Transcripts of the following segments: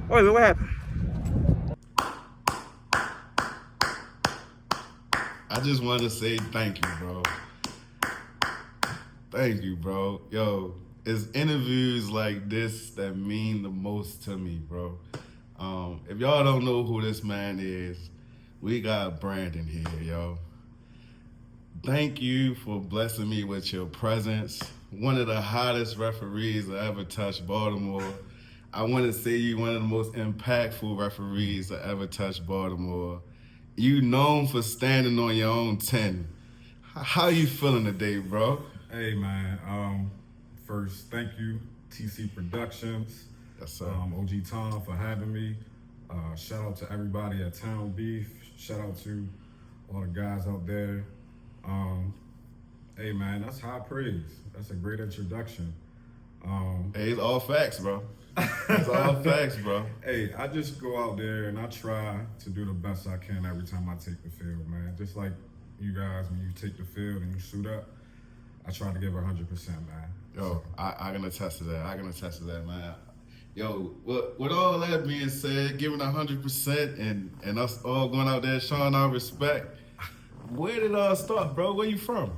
Wait, what happened? I just want to say thank you, bro. Thank you, bro. Yo, it's interviews like this that mean the most to me, bro. If y'all don't know who this man is, we got Brandon here, yo. Thank you for blessing me with your presence. One of the hottest referees that ever touched Baltimore. I want to say you one of the most impactful referees that ever touched Baltimore. You known for standing on your own 10. How you feeling today, bro? Hey man, first thank you TC Productions, Yes, sir. OG Tom for having me. Shout out to everybody at Town Beef. Shout out to all the guys out there. Hey man, that's high praise. That's a great introduction. Hey, it's all facts, bro. It's all facts, bro. Hey, I just go out there and I try to do the best I can every time I take the field, man. Just like you guys, when you take the field and you suit up, I try to give 100%, man. Yo, I can attest to that. Man. Yo, with all that being said, giving 100% and us all going out there showing our respect, where did it all start, bro? Where you from?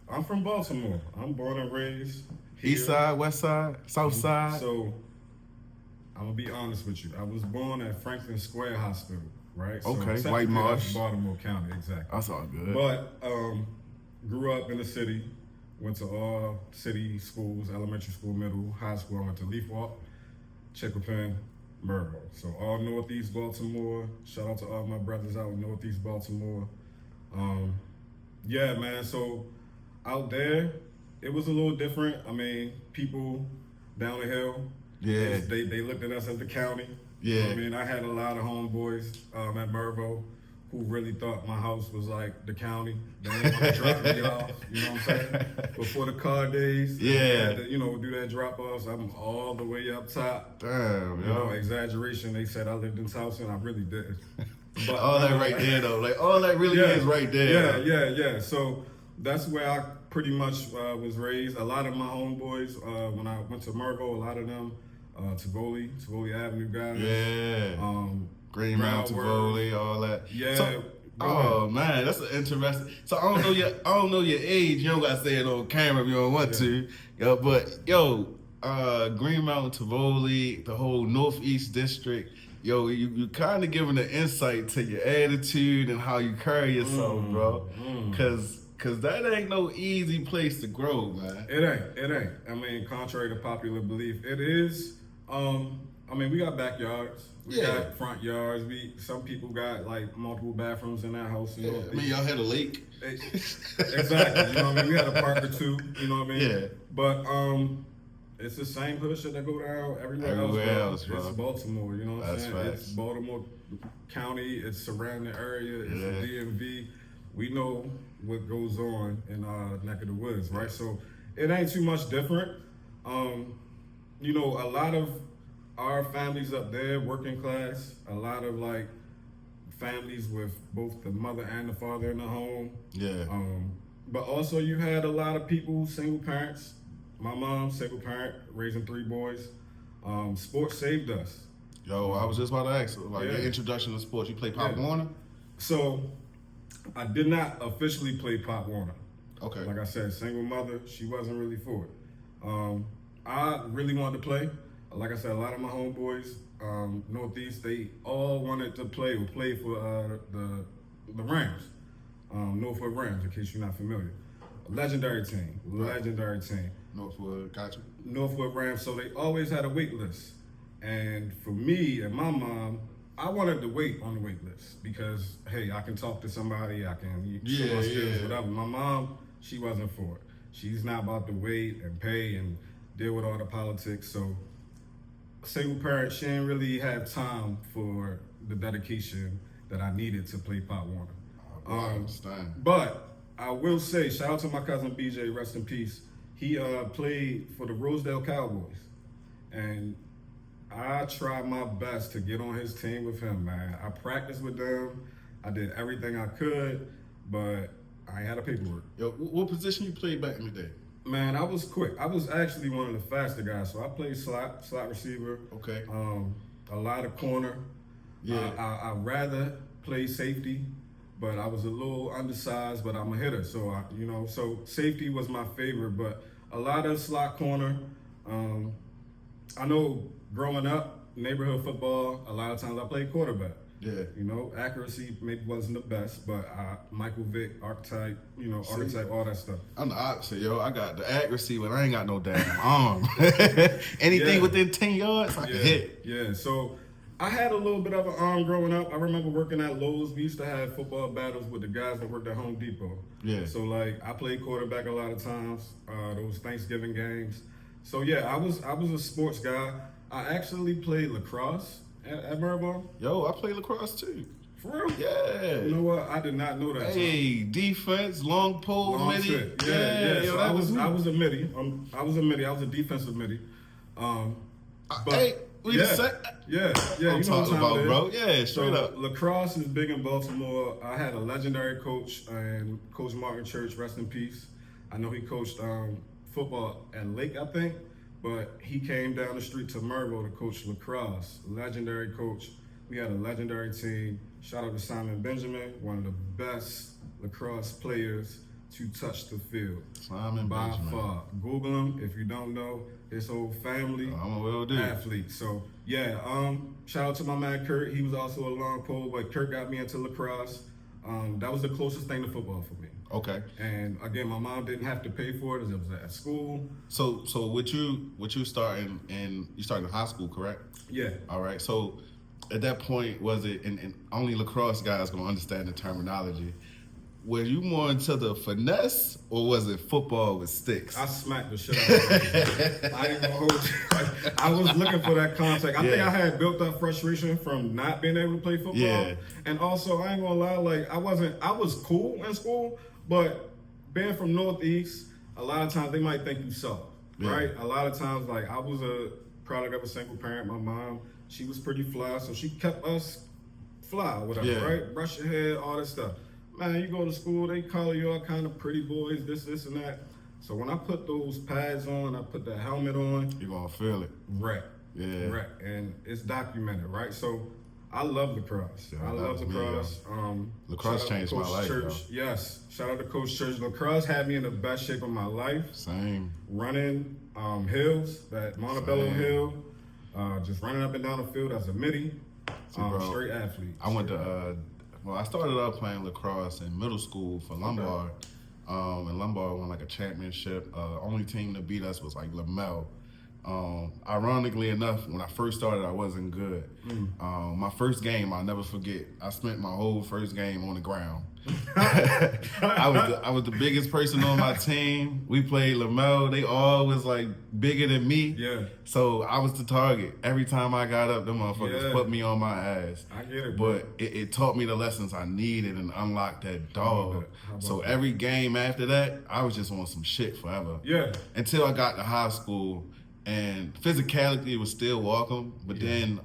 I'm from Baltimore. I'm born and raised here. East side, west side, south side? So, I'm gonna be honest with you. I was born at Franklin Square Hospital, right? So Okay, technically White Marsh. that's Baltimore County, exactly. That's all good. But grew up in the city. Went to all city schools, elementary school, middle, high school. I went to Leaf Walk, Chicopin, Mervo. So all Northeast Baltimore. Shout out to all my brothers out in Northeast Baltimore. Yeah, man. So out there, it was a little different. I mean, people down the hill, Yeah. they looked at us as the county. Yeah. You know what I mean, I had a lot of homeboys at Mervo who really thought my house was like the county. They didn't want to drop me off, you know what I'm saying? Before the car days, Yeah. I had to, do that drop offs. I'm all the way up top. Damn, You know, exaggeration. They said I lived in Towson. I really didn't. But all that right there, though. Like, all that really is right there. Yeah. So that's where I pretty much was raised. A lot of my homeboys, when I went to Mervo, a lot of them, Tivoli Avenue guys. Yeah. Green Mountain, Tivoli, all that. Yeah. So, oh man, that's interesting. So I don't know your age. You don't gotta say it on camera if you don't want to. Yo, but Green Mountain, Tivoli, the whole Northeast District. Yo, you kind of giving an insight to your attitude and how you carry yourself, bro. Cause that ain't no easy place to grow, man. It ain't. I mean, contrary to popular belief, it is. I mean, we got backyards. We got front yards. Some people got like multiple bathrooms in their house. Yeah. I mean, y'all had a lake. Exactly. You know what I mean? We had a park or two. You know what I mean? Yeah. But it's the same hood shit that go down everywhere else, bro. It's Baltimore. You know what I'm saying? Facts. It's Baltimore County. It's surrounding area. It's the DMV. We know what goes on in our neck of the woods, right? So it ain't too much different. A lot of our families up there, working class, a lot of like families with both the mother and the father in the home. Yeah. But also you had a lot of people, single parents. My mom, single parent, raising 3 boys. Sports saved us. Yo, I was just about to ask, your introduction to sports. You play Pop Warner? So I did not officially play Pop Warner. Okay. Like I said, single mother, she wasn't really for it. I really wanted to play. Like I said, a lot of my homeboys, Northeast, they all wanted to play or play for the Rams, Northwood Rams, in case you're not familiar. A legendary team. Northwood, gotcha. Northwood Rams, so they always had a wait list. And for me and my mom, I wanted to wait on the wait list because, hey, I can talk to somebody, I can show my skills, whatever. My mom, she wasn't for it. She's not about to wait and pay and deal with all the politics. So single parent, she didn't really have time for the dedication that I needed to play Pop Warner. I understand. But I will say, shout out to my cousin BJ, rest in peace. He played for the Rosedale Cowboys. And I tried my best to get on his team with him, man. I practiced with them. I did everything I could, but I ain't had a paperwork. Yo, what position you played back in the day? Man, I was quick. I was actually one of the faster guys. So I played slot receiver. Okay. a lot of corner. Yeah. I rather play safety, but I was a little undersized, but I'm a hitter. So safety was my favorite, but a lot of slot corner. Um, I know growing up, neighborhood football, a lot of times I played quarterback. Yeah. Accuracy maybe wasn't the best, but Michael Vick, archetype, archetype, all that stuff. I'm the opposite, yo. I got the accuracy, but I ain't got no damn arm. Anything Yeah. within 10 yards, I can hit. Yeah. So I had a little bit of an arm growing up. I remember working at Lowe's. We used to have football battles with the guys that worked at Home Depot. Yeah. So I played quarterback a lot of times. Those Thanksgiving games. So yeah, I was a sports guy. I actually played lacrosse at Maribor. Yo, I play lacrosse too. For real? Yeah. You know what? I did not know that. Hey, defense, long pole, Long midi. trip. Yeah. Yo, So I was a midi. I was a defensive midi. But hey, we yeah, the same. yeah. I'm You know what talking time about, it is. bro. Yeah, straight So up. lacrosse is big in Baltimore. I had a legendary coach, and Coach Martin Church, rest in peace. I know he coached football at Lake, I think, but he came down the street to Mervo to coach lacrosse. Legendary coach. We had a legendary team. Shout out to Simon Benjamin, one of the best lacrosse players to touch the field. Simon by Benjamin. far. Google him if you don't know. His whole family, I'm a will do. athlete. So yeah, shout out to my man Kurt. He was also a long pole, but Kurt got me into lacrosse. That was the closest thing to football for me. Okay. And again, my mom didn't have to pay for it. It was at school. So with you starting you started in high school, correct? Yeah. All right. So at that point, was it and only lacrosse guys gonna understand the terminology? Were you more into the finesse or was it football with sticks? I smacked the shit out of it. I ain't gonna hold you. I was looking for that contact. I think Yeah. I had built up frustration from not being able to play football. Yeah. And also, I ain't gonna lie, I was cool in school, but being from Northeast, a lot of times they might think you soft, Yeah. right? A lot of times, I was a product of a single parent. My mom, she was pretty fly, so she kept us fly, whatever, Yeah. right? Brush your hair, all that stuff. Man, you go to school, they call you all kind of pretty boys, this, and that. So when I put those pads on, I put the helmet on, You're gonna feel it. wreck. Yeah. Wreck. And it's documented, right? So I love lacrosse. Yeah, I that love was me, lacrosse. Lacrosse shout out to changed my Coach life, Church. yo. Yes. Shout out to Coach Church. Lacrosse had me in the best shape of my life. Same. Running hills, that Montebello Same. Hill, just running up and down the field as a midi. See, bro, Straight athlete. I went to I started out playing lacrosse in middle school for Lombard. And Lombard won like a championship. Only team to beat us was like Lamel. Ironically enough, when I first started, I wasn't good. My first game, I'll never forget. I spent my whole first game on the ground. I was the biggest person on my team. We played Lamel. They all was like bigger than me. Yeah. So I was the target. Every time I got up, them motherfuckers Yeah. put me on my ass. I get it, bro. But it taught me the lessons I needed and unlocked that dog. How about So that? every game after that, I was just on some shit forever. Yeah. Until I got to high school, and physicality was still welcome. But then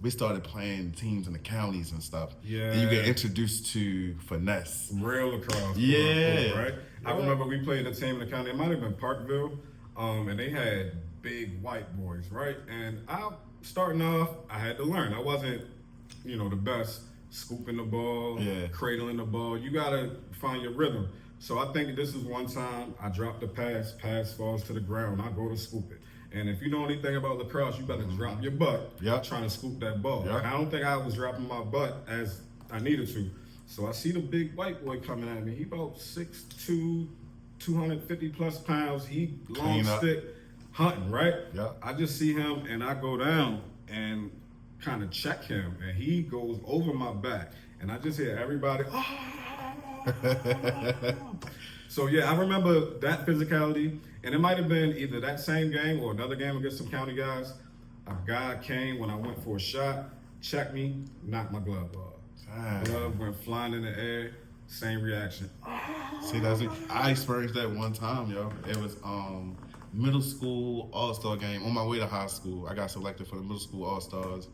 we started playing teams in the counties and stuff. Yeah. And you get introduced to finesse. Real lacrosse. Yeah. Right? I Yeah. remember we played a team in the county. It might have been Parkville. And they had big white boys, right? And starting off, I had to learn. I wasn't, the best scooping the ball, Yeah. cradling the ball. You got to find your rhythm. So I think this is one time I dropped the pass falls to the ground. I go to scoop it. And if you know anything about lacrosse, you better drop your butt Yep. trying to scoop that ball. Yep. And I don't think I was dropping my butt as I needed to. So I see the big white boy coming at me. He about 6'2", 250 plus pounds. He long Clean up. stick hunting, right? Yep. I just see him and I go down and kind of check him. And he goes over my back. And I just hear everybody, So yeah, I remember that physicality, and it might have been either that same game or another game against some county guys. A guy came when I went for a shot, checked me, knocked my glove off. Damn. Glove went flying in the air, same reaction. See, that's it. I experienced that one time, yo. It was middle school all-star game. On my way to high school, I got selected for the middle school all-stars.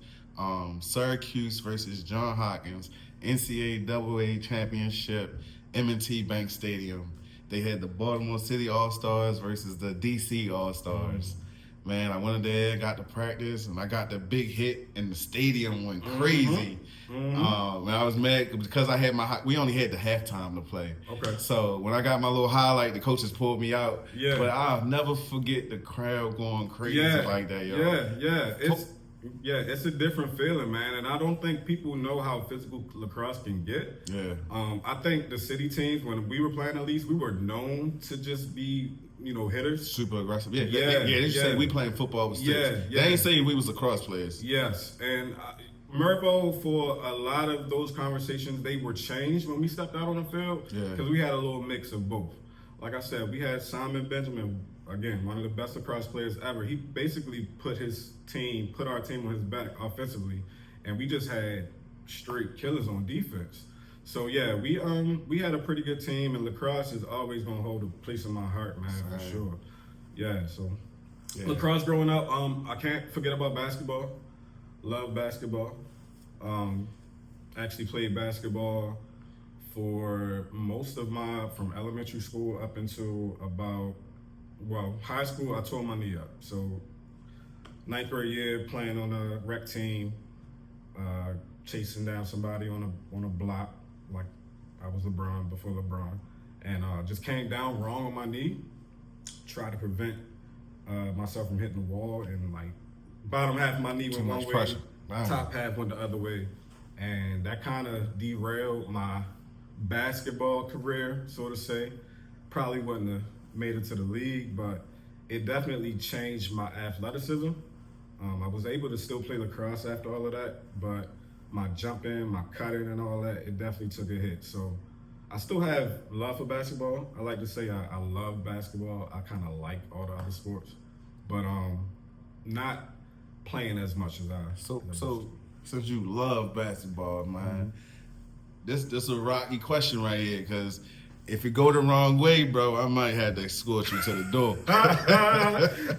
Syracuse versus John Hopkins, NCAA championship, M&T Bank Stadium. They had the Baltimore City All-Stars versus the DC All-Stars. Man, I went there, got to practice, and I got the big hit, and the stadium went crazy. And I was mad because I had we only had the halftime to play. Okay. So when I got my little highlight, the coaches pulled me out. Yeah. But I'll never forget the crowd going crazy like that, yo. It's a different feeling, man, and I don't think people know how physical lacrosse can get. Yeah. I think the city teams, when we were playing, at least we were known to just be, hitters. Super aggressive. They just say we playing football with sticks. They ain't saying we was lacrosse players. Yes, and Mervo, for a lot of those conversations, they were changed when we stepped out on the field because we had a little mix of both. Like I said, we had Simon Benjamin, again, one of the best lacrosse players ever. He basically put our team on his back offensively, and we just had straight killers on defense. So yeah, we had a pretty good team, and lacrosse is always gonna hold a place in my heart, man, for sure. Yeah, so lacrosse growing up, I can't forget about basketball. Love basketball. Actually played basketball for most of from elementary school up until high school. I tore my knee up. So 9th grade year, playing on a rec team, chasing down somebody on a block, like I was LeBron before LeBron, and just came down wrong on my knee. Tried to prevent myself from hitting the wall, and like bottom half of my knee went one way, top half went the other way, and that kind of derailed my basketball career, so to say. Probably wouldn't have made it to the league, but it definitely changed my athleticism. I was able to still play lacrosse after all of that, but my jumping, my cutting, and all that, it definitely took a hit. So I still have love for basketball. I like to say I love basketball. I kind of like all the other sports, but not playing as much as I. So since you love basketball, man, this a rocky question right here, because if it go the wrong way, bro, I might have to escort you to the door.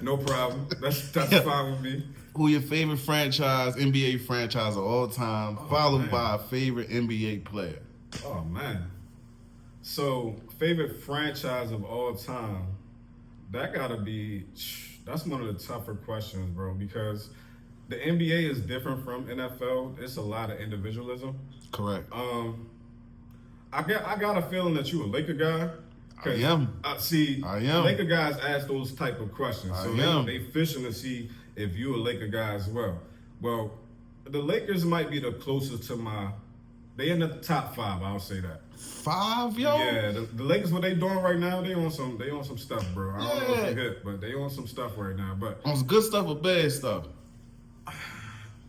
No problem. That's fine with me. Who your favorite NBA franchise of all time, followed by a favorite NBA player? Oh, man. So, favorite franchise of all time, that's one of the tougher questions, bro, because the NBA is different from NFL. It's a lot of individualism. Correct. I got a feeling that you a Laker guy. I am. I am. Laker guys ask those type of questions. So they fishing to see if you a Laker guy as well. Well, the Lakers might be the closest to they in the top 5, I'll say that. 5, yo? Yeah, the Lakers, what they doing right now, they on some stuff, bro. I don't know if you hit, but they on some stuff right now. But on some good stuff or bad stuff?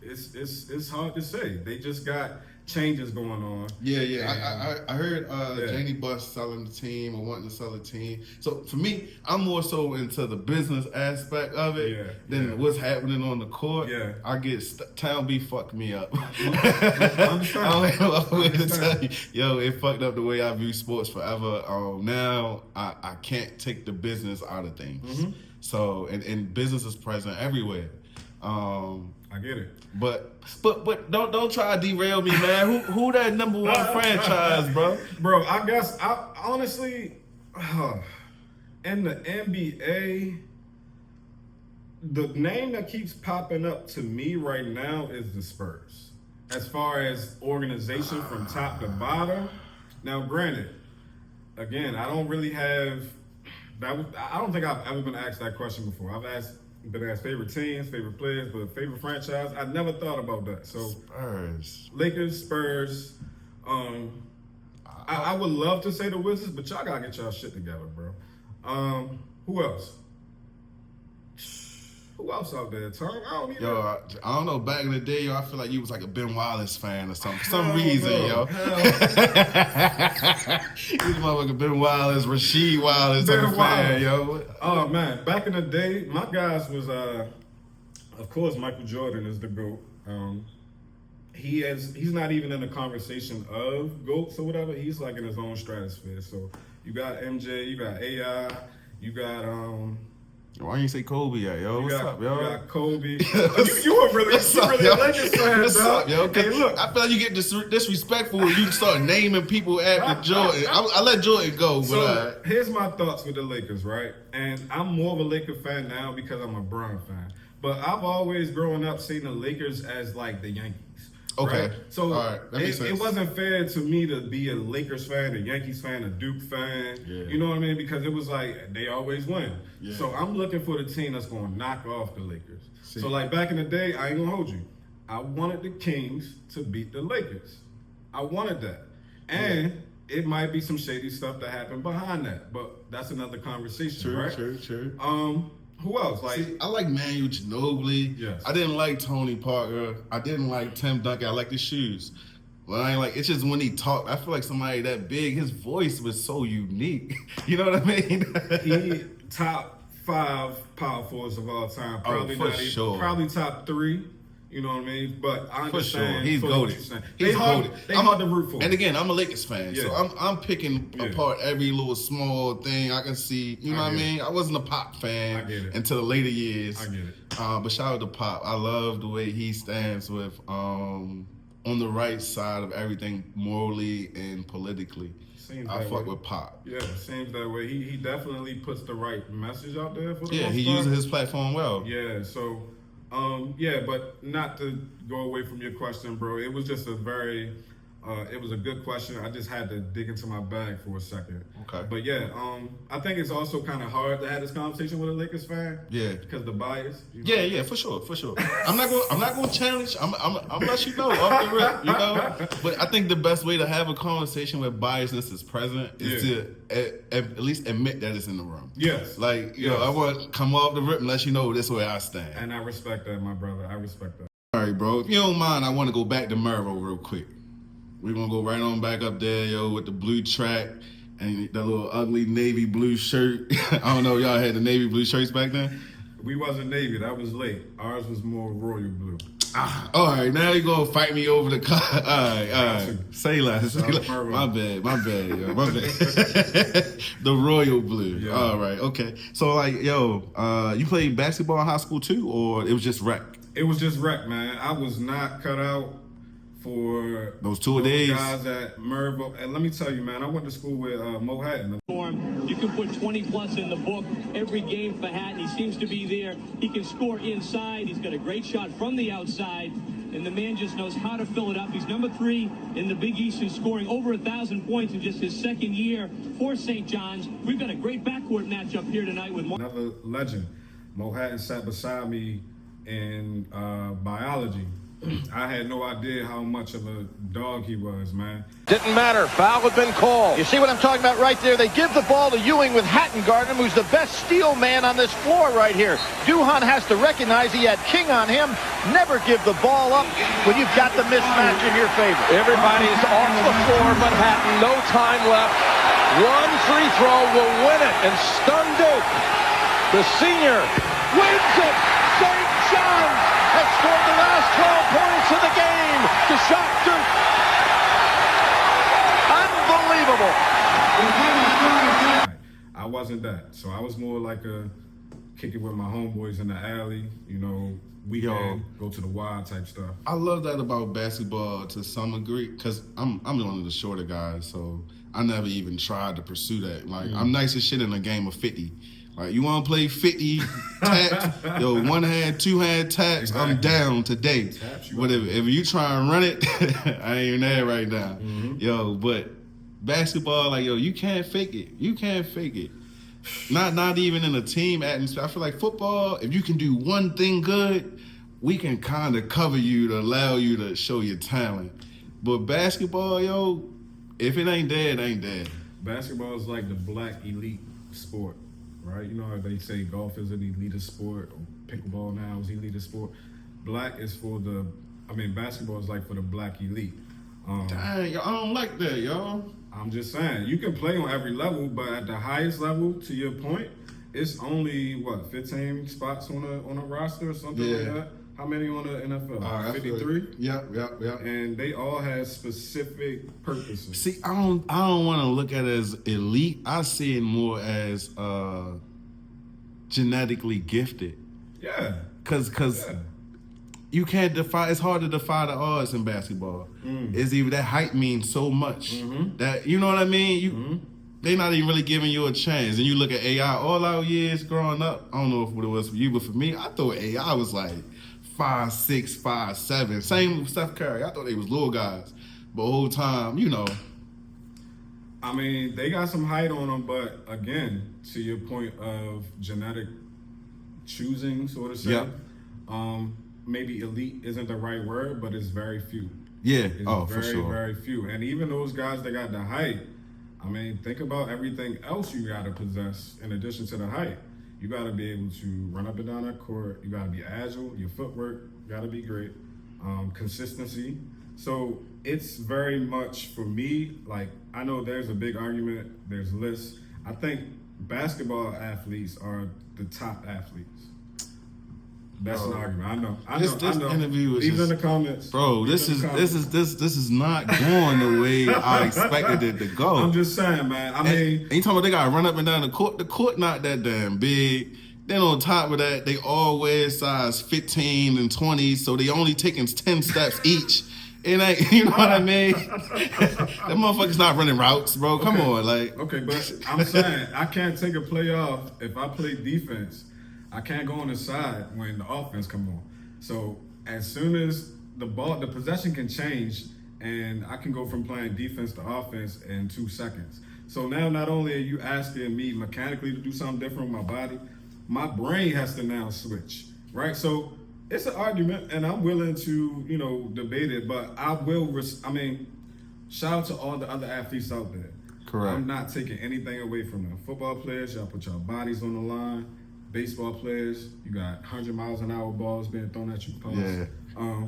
It's hard to say. They just got changes going on. Yeah. I heard Janie Buss selling the team or wanting to sell the team. So for me, I'm more so into the business aspect of it than what's happening on the court. Yeah. I get Town B fucked me up. I don't know what way to tell you. Yo, it fucked up the way I view sports forever. Now I can't take the business out of things. Mm-hmm. So and business is present everywhere. I get it. But don't try to derail me, man. Who that number one franchise, bro? Bro, I guess I honestly in the NBA, the name that keeps popping up to me right now is the Spurs. As far as organization from top to bottom. Now, granted, again, I don't really have that. I don't think I've ever been asked that question before. I've been asked favorite teams, favorite players, but favorite franchise, I never thought about that. So Spurs, Lakers, Spurs. I would love to say the Wizards, but y'all gotta get y'all shit together, bro. Who else? Who else out there, Tom? I don't know. Back in the day, I feel like you was like a Ben Wallace fan or something. For some reason, yo. You was like a Ben Wallace, Rasheed Wallace type of fan, yo. Oh, man. Back in the day, my guys was, of course, Michael Jordan is the GOAT. He's not even in the conversation of GOATs or whatever. He's like in his own stratosphere. So you got MJ, you got AI, you got Why you say Kobe yet, yo? What's up, yo? You got Kobe. You were really a Lakers fan, What's up, yo? Hey, look. I feel like you get disrespectful when you start naming people after Jordan. I let Jordan go, but so here's my thoughts with the Lakers, right? And I'm more of a Laker fan now because I'm a Brown fan. But I've always grown up seeing the Lakers as like the Yankees. okay. Right? So all right. That makes sense. it wasn't fair to me to be a Lakers fan, a Yankees fan, a Duke fan. Yeah. You know what I mean? Because it was like they always win. Yeah. So I'm looking for the team that's going to knock off the Lakers. See. So like back in the day, I ain't gonna hold you. I wanted the Kings to beat the Lakers. I wanted that, and it might be some shady stuff that happened behind that, but that's another conversation, right? True. Who else? Like, See, I like Manu Ginobili. Yes. I didn't like Tony Parker. I didn't like Tim Duncan. I like the shoes. But I ain't like, it's just when he talked, I feel like somebody that big, his voice was so unique. You know what I mean? he top 5 power forwards of all time. Probably for not even, sure. probably top 3. You know what I mean? But I For sure, understand. he's fully what goated. you're saying. He's hard goated. to root for. And again, I'm a Lakers fan, so Yeah. I'm picking Yeah. apart every little small thing I can see. You know what I get mean? I wasn't a Pop fan I get it. until the later years. I get it. But shout out to Pop. I love the way he stands with on the right side of everything morally and politically. Seems I that fuck way. with Pop. Yeah, it seems that way. He definitely puts the right message out there for the Yeah, most he part. uses his platform well. Yeah, so but not to go away from your question, bro. It was just it was a good question. I just had to dig into my bag for a second. Okay. But yeah, I think it's also kind of hard to have this conversation with a Lakers fan. Yeah. Because the bias. You know? Yeah, for sure. I'm not going to challenge. I'm let you know off the rip, you know. But I think the best way to have a conversation where biasness is present is to at least admit that it's in the room. Yes. Like, you know, I want to come off the rip and let you know this is where I stand. And I respect that, my brother. I respect that. All right, bro. If you don't mind, I want to go back to Mervo real quick. We're going to go right on back up there, yo, with the blue track and that little ugly navy blue shirt. I don't know, y'all had the navy blue shirts back then? We wasn't Navy. That was late. Ours was more royal blue. All right, now you're going to fight me over the car. All right. Say less. My bad, yo, my bad. The royal blue. Yeah. All right, okay. So, like, yo, you played basketball in high school too, or it was just rec? It was just rec, man. I was not cut out for Those two-a-days? guys at Mervo. And let me tell you, man, I went to school with Mo Hatton. You can put 20 plus in the book every game for Hatton. He seems to be there. He can score inside. He's got a great shot from the outside. And the man just knows how to fill it up. He's number 3 in the Big East in scoring over 1,000 points in just his second year for St. John's. We've got a great backcourt matchup here tonight with Another legend. Mo Hatton sat beside me in biology. I had no idea how much of a dog he was, man. Didn't matter. Foul had been called. You see what I'm talking about right there? They give the ball to Ewing with Hatton guarding him, who's the best steal man on this floor right here. Duhan has to recognize he had King on him. Never give the ball up when you've got the mismatch in your favor. Everybody's off the floor but Hatton. No time left. One free throw will win it and stun Duke. The senior wins it. St. John's has scored the last 12 points of the game to shock Duke. Unbelievable. I wasn't that. So I was more like a kick it with my homeboys in the alley, you know, weekend, go to the wild type stuff. I love that about basketball to some degree because I'm one of the shorter guys, so I never even tried to pursue that. Like, I'm nice as shit in a game of 50. Like, you want to play 50 taps? Yo, 1 hand, 2 hand taps, Exactly. I'm down today. Whatever. If you try and run it, I ain't there right now. Yo, but basketball, like, yo, you can't fake it. You can't fake it. Not even in a team atmosphere. I feel like football, if you can do one thing good, we can kind of cover you to allow you to show your talent. But basketball, yo, if it ain't there, it ain't there. Basketball is like the black elite sport, right? You know how they say golf is an elite sport, or pickleball now is elite sport. Black is basketball is like for the black elite. Dang, yo, I don't like that, y'all. I'm just saying, you can play on every level, but at the highest level, to your point, it's only 15 spots on a roster or something like that. How many on the NFL? 53. Yep. And they all have specific purposes. See, I don't want to look at it as elite. I see it more as genetically gifted. Yeah. Cause you can't defy. It's hard to defy the odds in basketball. It's even that height means so much that you know what I mean. They not even really giving you a chance. And you look at AI all our years growing up. I don't know what it was for you, but for me, I thought AI was like 5'6", 5'7". Same with Steph Curry. I thought they was little guys, but the whole time, you know. I mean, they got some height on them, but again, to your point of genetic choosing, so to say, Yep. Maybe elite isn't the right word, but it's very few. Yeah. It's for very, sure. very few. And even those guys that got the height, I mean, think about everything else you got to possess in addition to the height. You got to be able to run up and down that court. You got to be agile. Your footwork got to be great. Consistency. So it's very much, for me, like, I know there's a big argument. There's lists. I think basketball athletes are the top athletes. That's an argument. I know. This interview was Leave it in just, the comments. bro. This is not going the way I expected it to go. I'm just saying, man. I mean, and you talking about they gotta run up and down the court. The court not that damn big. Then on top of that, they all wear size 15 and 20, so they only taking 10 steps each. It ain't, you know what I mean? Them motherfuckers not running routes, bro. Come on, like. Okay, but I'm saying I can't take a play off if I play defense. I can't go on the side when the offense come on. So as soon as the possession can change, and I can go from playing defense to offense in 2 seconds. So now not only are you asking me mechanically to do something different with my body, my brain has to now switch, right? So it's an argument, and I'm willing to, debate it, but I will, shout out to all the other athletes out there. Correct. I'm not taking anything away from them. Football players, y'all put your bodies on the line. Baseball players, you got 100 miles an hour balls being thrown at you. Pause. Yeah.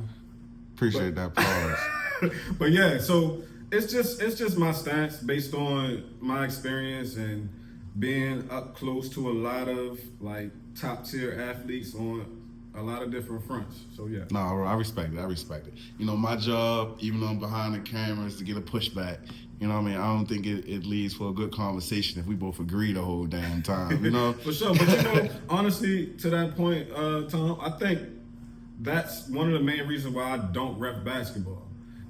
Appreciate that pause. But yeah, so it's just my stance based on my experience and being up close to a lot of like top tier athletes on a lot of different fronts. So yeah. No, I respect it. You know, my job, even though I'm behind the camera, is to get a pushback. You know what I mean? I don't think it leads for a good conversation if we both agree the whole damn time, you know? For sure. But honestly, to that point, Tom, I think that's one of the main reasons why I don't ref basketball.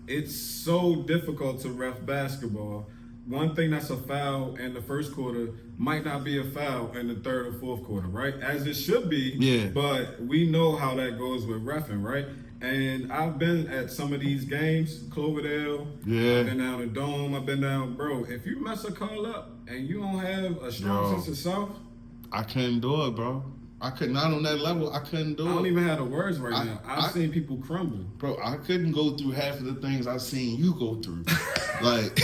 It's so difficult to ref basketball. One thing that's a foul in the first quarter might not be a foul in the third or fourth quarter, right? As it should be. Yeah. But we know how that goes with reffing, right? And I've been at some of these games, Cloverdale. Yeah. I've been down the Dome. I've been down, bro. If you mess a call up and you don't have a strong sense of self, I couldn't do it, bro. I could not on that level. I couldn't do it. I don't even have the words right now. I've seen people crumble, bro. I couldn't go through half of the things I've seen you go through. Like,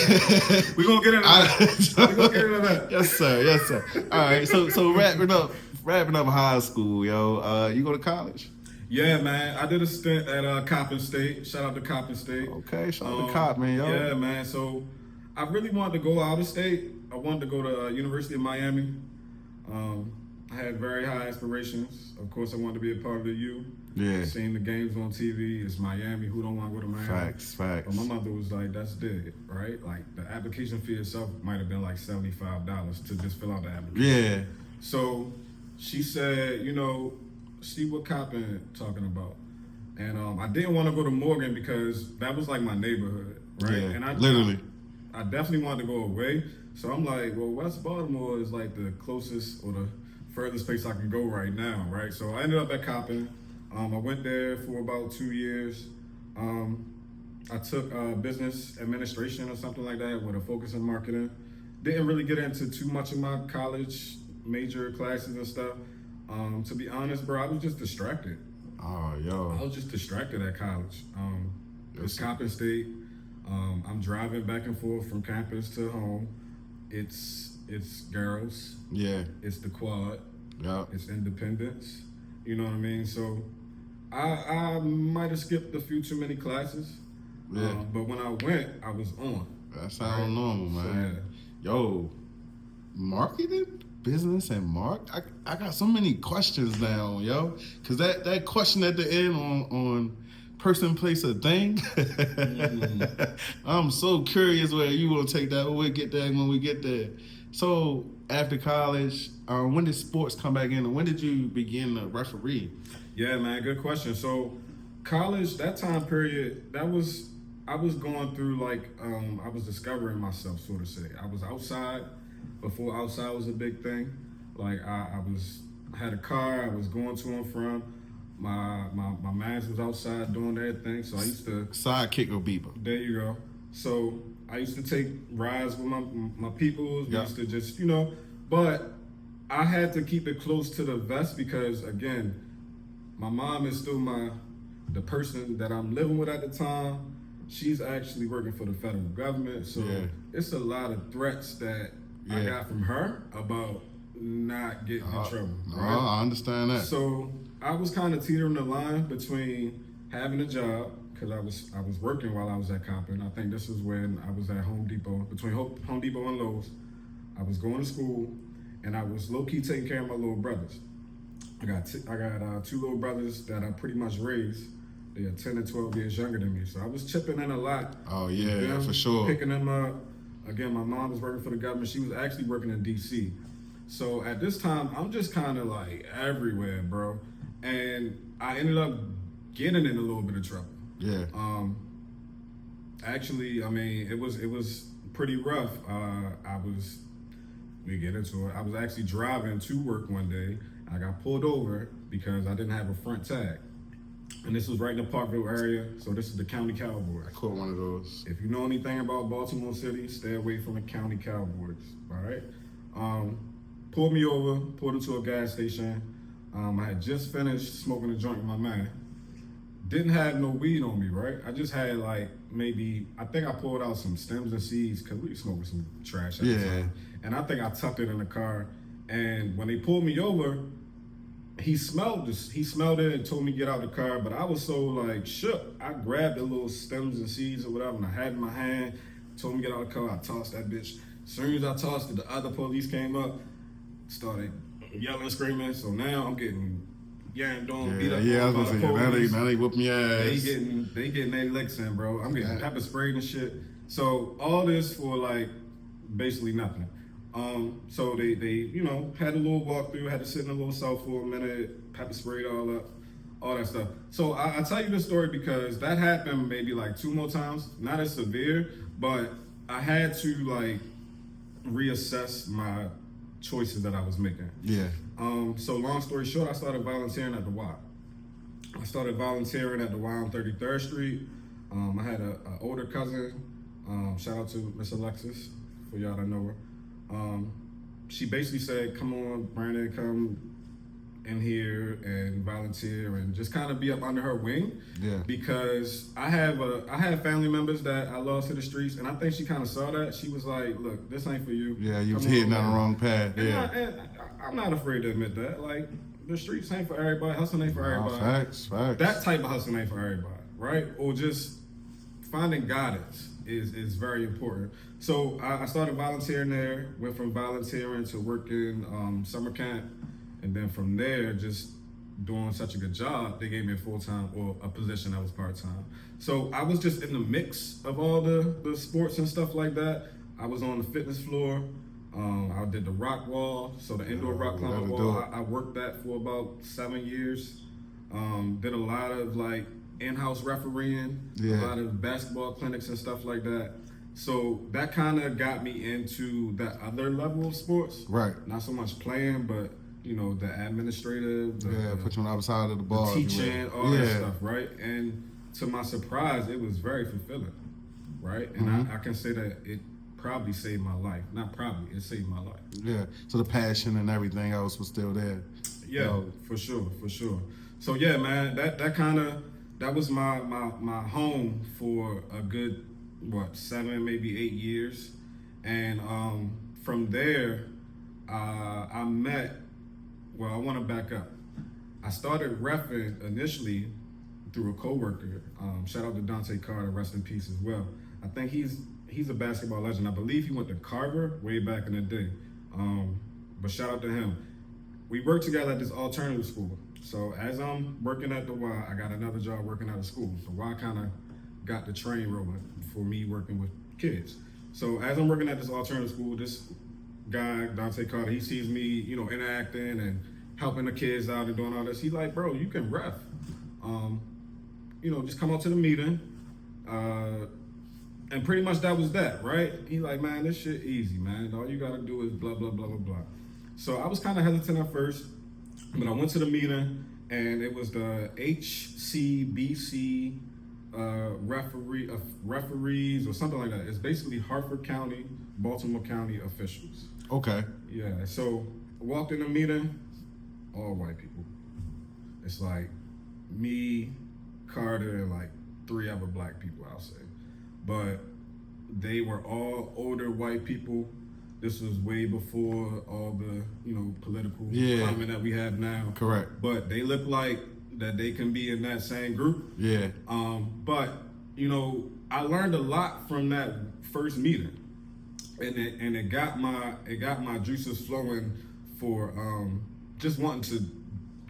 we're gonna get into that. We're gonna get into that. Yes, sir. All right. So wrapping up high school, yo. You go to college? Yeah, man. I did a stint at Coppin State. Shout out to Coppin State. Okay, shout out to Coppin, yo. Yeah, man. So I really wanted to go out of state. I wanted to go to University of Miami. I had very high aspirations. Of course, I wanted to be a part of the U. Yeah. Seeing the games on TV, it's Miami. Who don't want to go to Miami? Facts. But my mother was like, that's dead, right? Like, the application fee itself might have been like $75 to just fill out the application. Yeah. So she said, see what Coppin talking about. And I didn't want to go to Morgan because that was like my neighborhood, right? Yeah, and I definitely wanted to go away. So I'm like, well, West Baltimore is like the closest or the furthest place I can go right now, right? So I ended up at Coppin. I went there for about 2 years. I took business administration or something like that with a focus in marketing. Didn't really get into too much of my college major classes and stuff. To be honest, bro, I was just distracted. Oh, yo. I was just distracted at college. It's Coppin State. I'm driving back and forth from campus to home. It's girls. Yeah. It's the quad. Yeah. It's independence. You know what I mean? So I might have skipped a few too many classes. Yeah. But when I went, I was on. That sounds normal, man. So, Yo, marketing, business, and I got so many questions now, yo. Cause that question at the end on person, place, or thing. I'm so curious where you gonna take that. We'll get there when we get there. So after college, when did sports come back in, and when did you begin to referee? Yeah, man, good question. So college, that time period, I was going through like I was discovering myself, so to say. I was outside before outside was a big thing. Like I had a car, I was going to and from. My mans was outside doing their thing, so I used to Sidekick or beeper. There you go. So I used to take rides with my peoples. We used to just, but I had to keep it close to the vest because, again, my mom is still the person that I'm living with at the time. She's actually working for the federal government, so it's a lot of threats that I got from her about not getting in trouble. Right? I understand that. So I was kind of teetering the line between having a job, because I was working while I was at Compton. I think this was when I was at Home Depot, between Home Depot and Lowe's. I was going to school, and I was low-key taking care of my little brothers. I got two little brothers that I pretty much raised. They are 10 and 12 years younger than me, so I was chipping in a lot. Oh yeah, for sure. Picking them up. Again, my mom was working for the government. She was actually working in D.C. So at this time, I'm just kind of like everywhere, bro. And I ended up getting in a little bit of trouble. Yeah. Actually, I mean, it was pretty rough. We get into it. I was actually driving to work one day. I got pulled over because I didn't have a front tag. And this was right in the Parkville area, so this is the County Cowboys. I caught one of those. If you know anything about Baltimore City, stay away from the County Cowboys, all right? Pulled me over, pulled into a gas station. I had just finished smoking a joint with my man. Didn't have no weed on me, right? I just had like I think I pulled out some stems and seeds because we were smoking some trash at the time. And I think I tucked it in the car. And when they pulled me over, he smelled it and told me to get out of the car, but I was so like shook. I grabbed the little stems and seeds or whatever, and I had it in my hand, told me to get out of the car. I tossed that bitch. As soon as I tossed it, the other police came up, started yelling, screaming. So now I'm getting yammed on, beat up. Yeah, I was gonna say, now they whooping your ass. They getting their licks in, bro. I'm getting pepper sprayed and shit. So all this for like basically nothing. So they had a little walkthrough, had to sit in a little cell for a minute, pepper sprayed all up, all that stuff. So I tell you this story because that happened maybe like 2 more times, not as severe, but I had to like reassess my choices that I was making. Yeah. So long story short, I started volunteering at the Y. I started volunteering at the Y on 33rd Street. I had an older cousin. Shout out to Miss Alexis, for y'all that know her. She basically said, come on, Brandon, come in here and volunteer and just kind of be up under her wing. Yeah. Because I have family members that I lost to the streets, and I think she kind of saw that. She was like, look, this ain't for you. Yeah, you was hitting down the wrong path. And I'm not afraid to admit that. Like, the streets ain't for everybody. Hustling ain't for everybody. Facts. That type of hustling ain't for everybody, right? Or just finding guidance is very important. So I started volunteering there, went from volunteering to working summer camp, and then from there, just doing such a good job, they gave me a full-time or a position that was part-time. So I was just in the mix of all the sports and stuff like that. I was on the fitness floor. I did the rock wall, so the indoor rock climbing wall. I worked that for about 7 years. Did a lot of like in-house refereeing, a lot of basketball clinics and stuff like that. So that kind of got me into that other level of sports. Right. Not so much playing, but the administrative, put you on the other side of the ball, teaching, all that stuff, right? And to my surprise, it was very fulfilling, right? And I can say that it probably saved my life. Not probably, it saved my life. Yeah. So the passion and everything else was still there. Yeah, for sure. So yeah, man, that was my home for a good 7, maybe 8 years, and from there, I met. Well, I want to back up. I started reffing initially through a coworker. Shout out to Dante Carter, rest in peace as well. I think he's a basketball legend. I believe he went to Carver way back in the day. But shout out to him. We worked together at this alternative school. So as I'm working at the Y, I got another job working at a school. The Y kind of got the train rolling for me working with kids. So as I'm working at this alternative school, this guy, Dante Carter, he sees me, you know, interacting and helping the kids out and doing all this. He's like, bro, you can ref. You know, just come out to the meeting. And pretty much that was that, right? He like, man, this shit easy, man. All you gotta do is blah, blah, blah, blah, blah. So I was kind of hesitant at first, but I went to the meeting, and it was the HCBC referees or something like that. It's basically Harford County, Baltimore County officials. Okay. Yeah, so I walked in the meeting, all white people. It's like me, Carter, and like 3 other black people, I'll say. But they were all older white people. This was way before all the, you know, political climate that we have now. Correct. But they look like that they can be in that same group. Yeah. But, you know, I learned a lot from that first meeting. And it got my juices flowing for just wanting to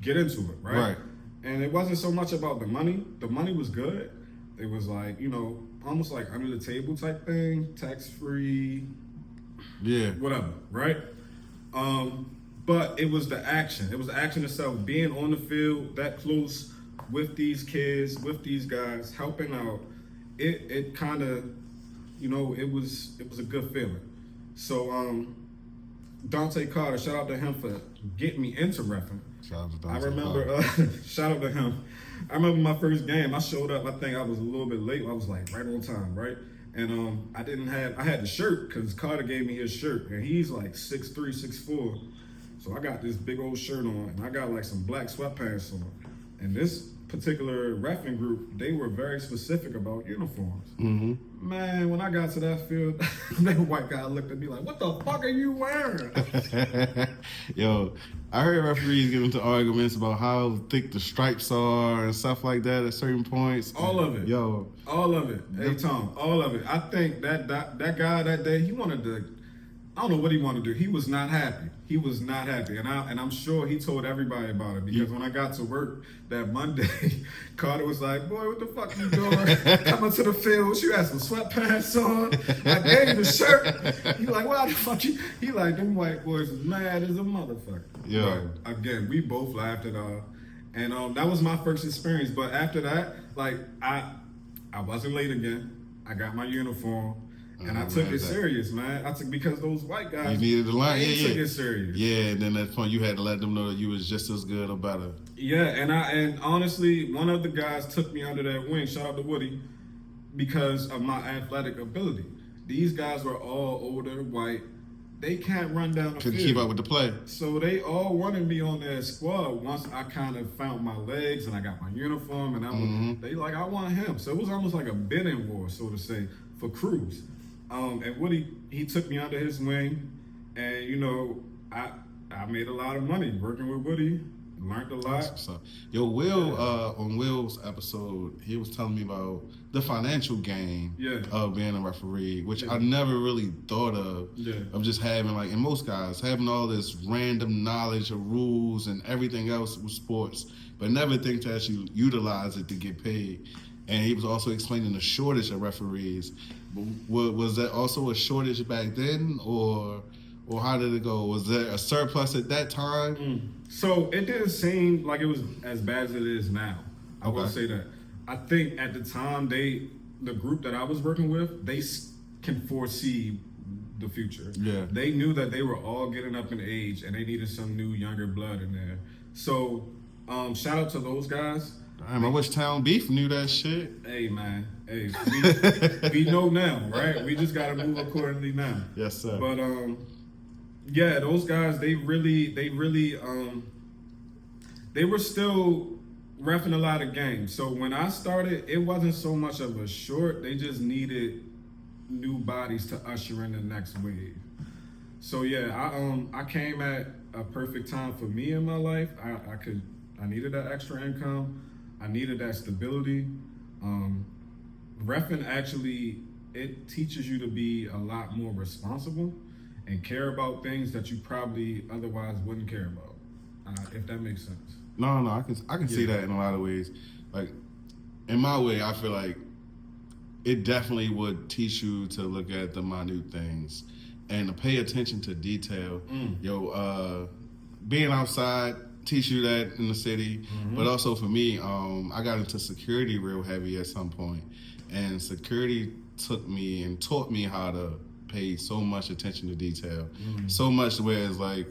get into it, right? Right. And it wasn't so much about the money. The money was good. It was like, you know, almost like under the table type thing, tax free, whatever, right? But it was the action. It was the action itself, being on the field that close with these kids, with these guys, helping out. It kind of, you know, it was a good feeling. So Dante Carter, shout out to him for getting me into reffing. Shout out to Dante I remember, shout out to him. I remember my first game. I showed up. I think I was a little bit late. I was like right on time, right? And I had the shirt because Carter gave me his shirt, and he's like 6'3", 6'4". So I got this big old shirt on, and I got like some black sweatpants on. And this particular reffing group, they were very specific about uniforms. Mm-hmm. Man, when I got to that field, that white guy looked at me like, "What the fuck are you wearing?" Yo, I heard referees get into arguments about how thick the stripes are and stuff like that at certain points. All of it. Yo. All of it. Hey, Tom, all of it. I think that guy that day, he wanted to, I don't know what he wanted to do. He was not happy. He was not happy. And I'm sure he told everybody about it because when I got to work that Monday, Carter was like, "Boy, what the fuck you doing? Coming to the field, you had some sweatpants on. I gave you the shirt." He like, "Why the fuck you?" He like, "Them white boys is mad as a motherfucker." Yeah. But again, we both laughed it off. And that was my first experience. But after that, like, I wasn't late again. I got my uniform. And I took it serious, man. Because those white guys, you needed to learn. They took it serious. Yeah, and then at that point you had to let them know that you was just as good or better. Yeah, and honestly, one of the guys took me under their wing. Shout out to Woody, because of my athletic ability. These guys were all older, white. They can't run down the field. Couldn't keep up with the play. So they all wanted me on their squad once I kind of found my legs and I got my uniform, and they like, I want him. So it was almost like a bidding war, so to say, for crews. And Woody, he took me under his wing, and you know, I made a lot of money working with Woody. Learned a lot. So, yo, Will, on Will's episode, he was telling me about the financial gain of being a referee, which I never really thought of just having, like, in most guys, having all this random knowledge of rules and everything else with sports, but never think to actually utilize it to get paid. And he was also explaining the shortage of referees. Was that also a shortage back then, or how did it go? Was there a surplus at that time? So it didn't seem like it was as bad as it is now. I will say that. I think at the time, the group that I was working with, they can foresee the future. Yeah. They knew that they were all getting up in age and they needed some new younger blood in there. So shout out to those guys. Damn, I wish Town Beef knew that shit. Hey, man. Hey, we know now, right? We just got to move accordingly now. Yes, sir. But, yeah, those guys, they were still reffing a lot of games. So when I started, it wasn't so much of a short. They just needed new bodies to usher in the next wave. So yeah, I came at a perfect time for me in my life. I needed that extra income. I needed that stability. Reffing actually, it teaches you to be a lot more responsible and care about things that you probably otherwise wouldn't care about, if that makes sense. No, I can see that in a lot of ways. Like, in my way, I feel like it definitely would teach you to look at the minute things and to pay attention to detail. Being outside teach you that in the city, but also for me, I got into security real heavy at some point, and security took me and taught me how to pay so much attention to detail, so much where it's like,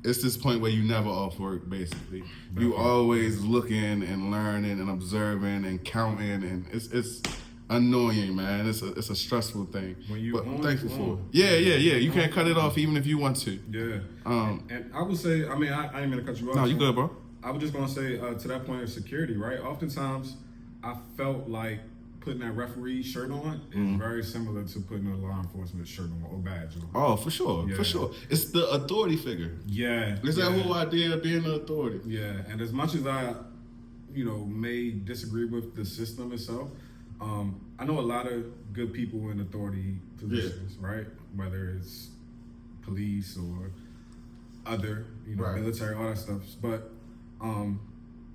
it's this point where you never off work, basically. You always looking and learning and observing and counting, and it's annoying, man. It's a stressful thing. But I'm thankful for it. Yeah. You can't cut it off even if you want to. Yeah. And I would say, I mean, I ain't gonna cut you off. No, you good, bro. I was just gonna say to that point of security, right? Oftentimes, I felt like putting that referee shirt on is very similar to putting a law enforcement shirt on or badge on. Oh, for sure. It's the authority figure. Yeah. It's that whole idea of being the authority. Yeah, and as much as I, may disagree with the system itself, I know a lot of good people in authority positions, right? Whether it's police or other, military, all that stuff. But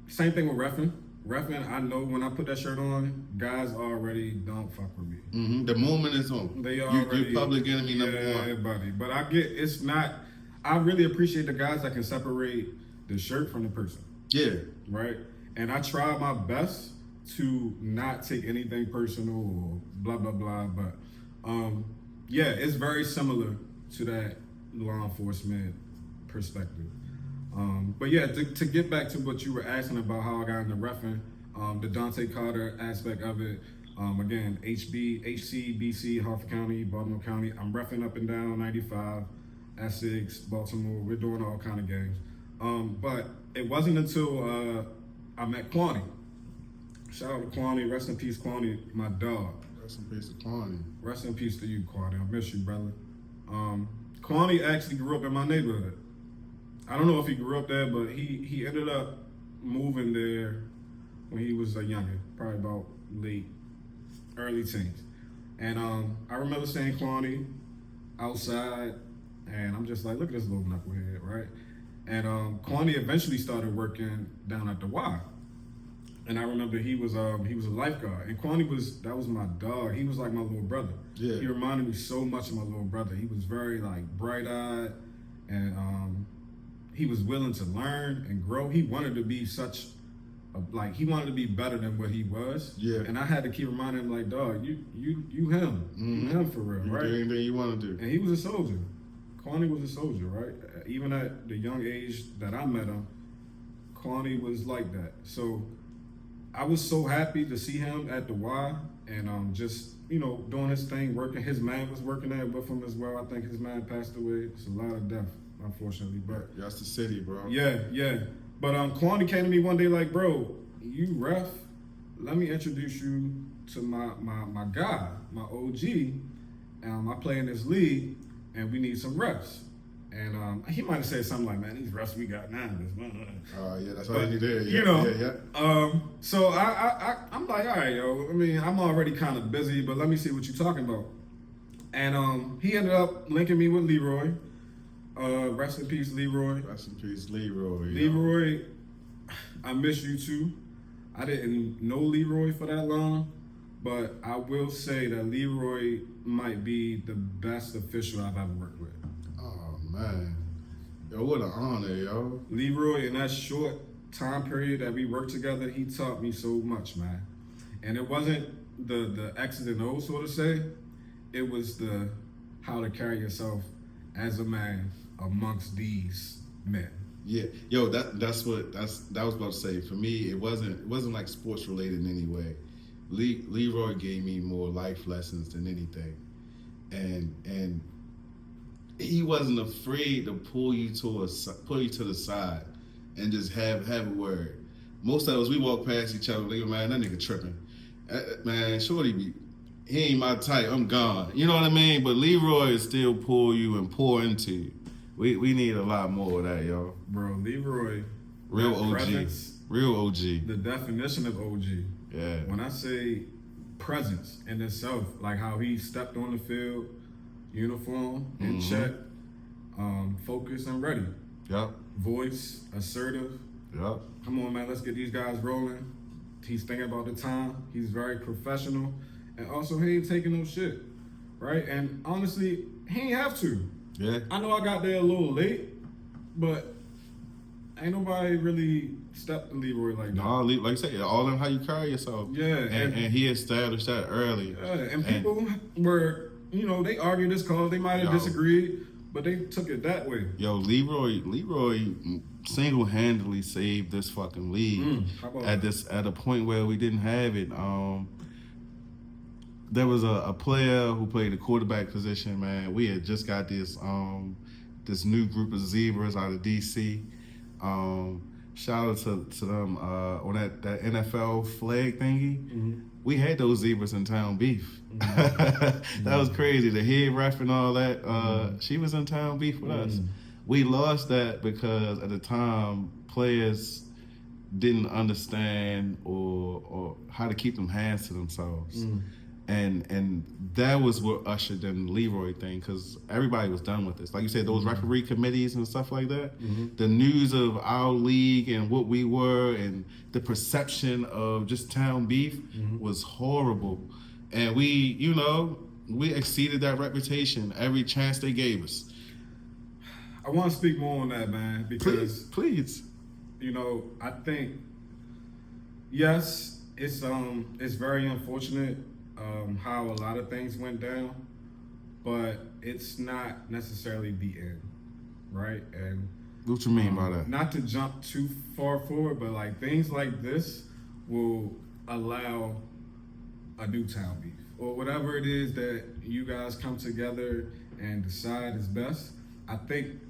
same thing with reffing. Reffing, I know when I put that shirt on, guys already don't fuck with me. The moment is on. They already, you're public enemy number one. Buddy. But it's not. I really appreciate the guys that can separate the shirt from the person. Yeah. Right. And I try my best to not take anything personal or blah blah blah. But it's very similar to that law enforcement perspective. But yeah, to get back to what you were asking about how I got into reffing, the Dante Carter aspect of it, again, HC, BC, Harford County, Baltimore County, I'm reffing up and down 95, Essex, Baltimore, we're doing all kind of games. But it wasn't until I met Kwani. Shout out to Kwani, rest in peace Kwani, my dog. Rest in peace to Kwani. Rest in peace to you, Kwani, I miss you, brother. Kwani actually grew up in my neighborhood. I don't know if he grew up there, but he ended up moving there when he was a youngin', probably about early teens. And I remember seeing Kwani outside, and I'm just like, look at this little knucklehead, right? And Kwani eventually started working down at the Y. And I remember he was a lifeguard, and Kwani that was my dog. He was like my little brother. Yeah. He reminded me so much of my little brother. He was very like bright-eyed, and he was willing to learn and grow. He wanted to be he wanted to be better than what he was. Yeah. And I had to keep reminding him, like, dog, you him. You him for real, right? You do anything you want to do. And he was a soldier. Kwani was a soldier, right? Even at the young age that I met him, Kwani was like that. So I was so happy to see him at the Y and just, doing his thing, working. His man was working there with him as well. I think his man passed away. It's a lot of death, unfortunately. But that's the city, bro. Yeah. But Kwani came to me one day like, bro, you ref. Let me introduce you to my guy, my OG. I play in this league, and we need some refs. And he might have said something like, man, these refs we got now. Yeah, that's all you did. Yeah. So I'm like, all right, yo. I mean, I'm already kind of busy, but let me see what you're talking about. And he ended up linking me with Leroy. Rest in peace, Leroy. Rest in peace, Leroy. Leroy, I miss you too. I didn't know Leroy for that long, but I will say that Leroy might be the best official I've ever worked with. Oh, man. Yo, what an honor, yo. Leroy, in that short time period that we worked together, he taught me so much, man. And it wasn't the X's and O's, so to say. It was the how to carry yourself as a man amongst these men. Yeah, yo, that was about to say. For me, it wasn't like sports related in any way. Leroy gave me more life lessons than anything, and he wasn't afraid to pull you to the side and just have a word. Most of us, we walk past each other, like, man, that nigga tripping. Man, shorty, he ain't my type. I'm gone. You know what I mean? But Leroy is still pull you and pour into you. We need a lot more of that, yo. Bro, Leroy. Real OG. Presence, real OG. The definition of OG. Yeah. When I say presence in itself, like how he stepped on the field, uniform, in check, focused and ready. Yep. Voice, assertive. Yep. Come on, man, let's get these guys rolling. He's thinking about the time. He's very professional. And also, he ain't taking no shit. right? And honestly, he ain't have to. Yeah. I know I got there a little late, but ain't nobody really stepped to Leroy like that. No, like I said, all in how you carry yourself. Yeah, and he established that early. Yeah, and people were, they argued this cause. They might have disagreed, but they took it that way. Yo, Leroy single-handedly saved this fucking league at a point where we didn't have it. There was a player who played the quarterback position, man. We had just got this new group of zebras out of DC. Shout out to them on that NFL flag thingy. Mm-hmm. We had those zebras in Town Beef. Mm-hmm. That was crazy. The head ref and all that. She was in Town Beef with us. We lost that because at the time players didn't understand or how to keep them hands to themselves. And that was what ushered in the Leroy thing, because everybody was done with this. Like you said, those referee committees and stuff like that. The news of our league and what we were and the perception of just Town Beef was horrible. And we exceeded that reputation every chance they gave us. I want to speak more on that, man, because please. I think yes, it's very unfortunate how a lot of things went down, but it's not necessarily the end, right? And what you mean by that? Not to jump too far forward, but like things like this will allow a new Town Beef or whatever it is that you guys come together and decide is best. I think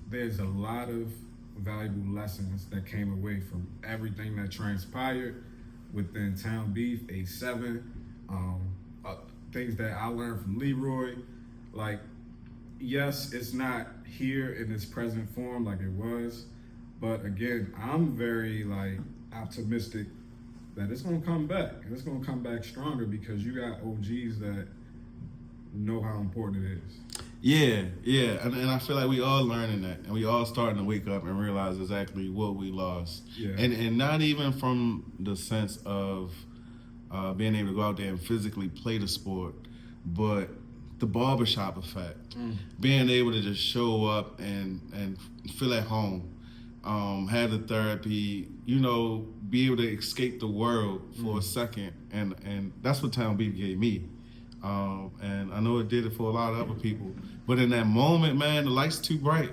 there's a lot of valuable lessons that came away from everything that transpired within Town Beef, A7, things that I learned from Leroy. Like, yes, it's not here in its present form like it was, but again, I'm very optimistic that it's gonna come back, and it's gonna come back stronger because you got OGs that know how important it is. Yeah, and I feel like we all learning that, and we all starting to wake up and realize exactly what we lost. Yeah. And not even from the sense of being able to go out there and physically play the sport, but the barbershop effect. Being able to just show up and feel at home, have the therapy, be able to escape the world for a second, and that's what Town Beef gave me. And I know it did it for a lot of other people. But in that moment, man, the light's too bright.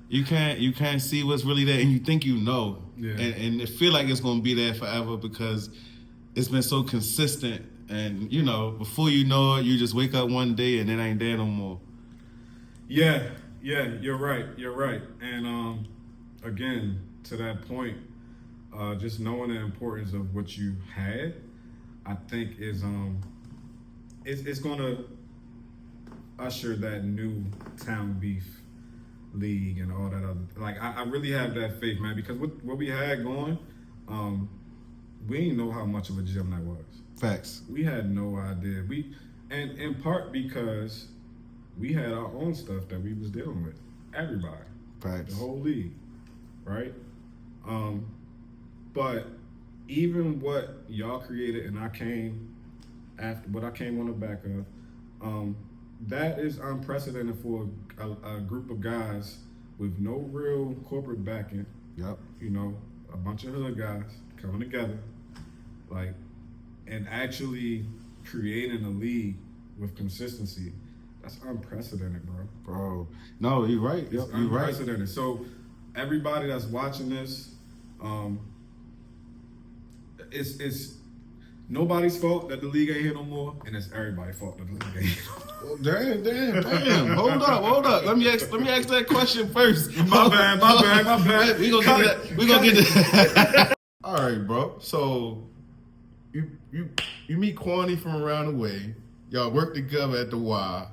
You can't see what's really there, and you think and it feel like it's gonna be there forever because it's been so consistent. And before you know it, you just wake up one day and it ain't there no more. Yeah, you're right. And again, to that point, just knowing the importance of what you had, I think is it's gonna usher that new Town Beef league and all that other. I really have that faith, man, because what we had going, we didn't know how much of a gym that was. Facts. We had no idea. And in part because we had our own stuff that we was dealing with. Everybody. Facts. The whole league, right? But even what y'all created and I came after, what I came on the back of, that is unprecedented for a group of guys with no real corporate backing. Yep. A bunch of hood guys coming together, and actually creating a league with consistency. That's unprecedented, bro. No, you're right. It's unprecedented. Right. So everybody that's watching this, it's nobody's fault that the league ain't here no more, and it's everybody's fault that the league ain't here no more. Damn. Hold up. Let me ask that question first. My bad. We gonna get that. All right, bro. So you meet Kwani from around the way. Y'all work together at the Y.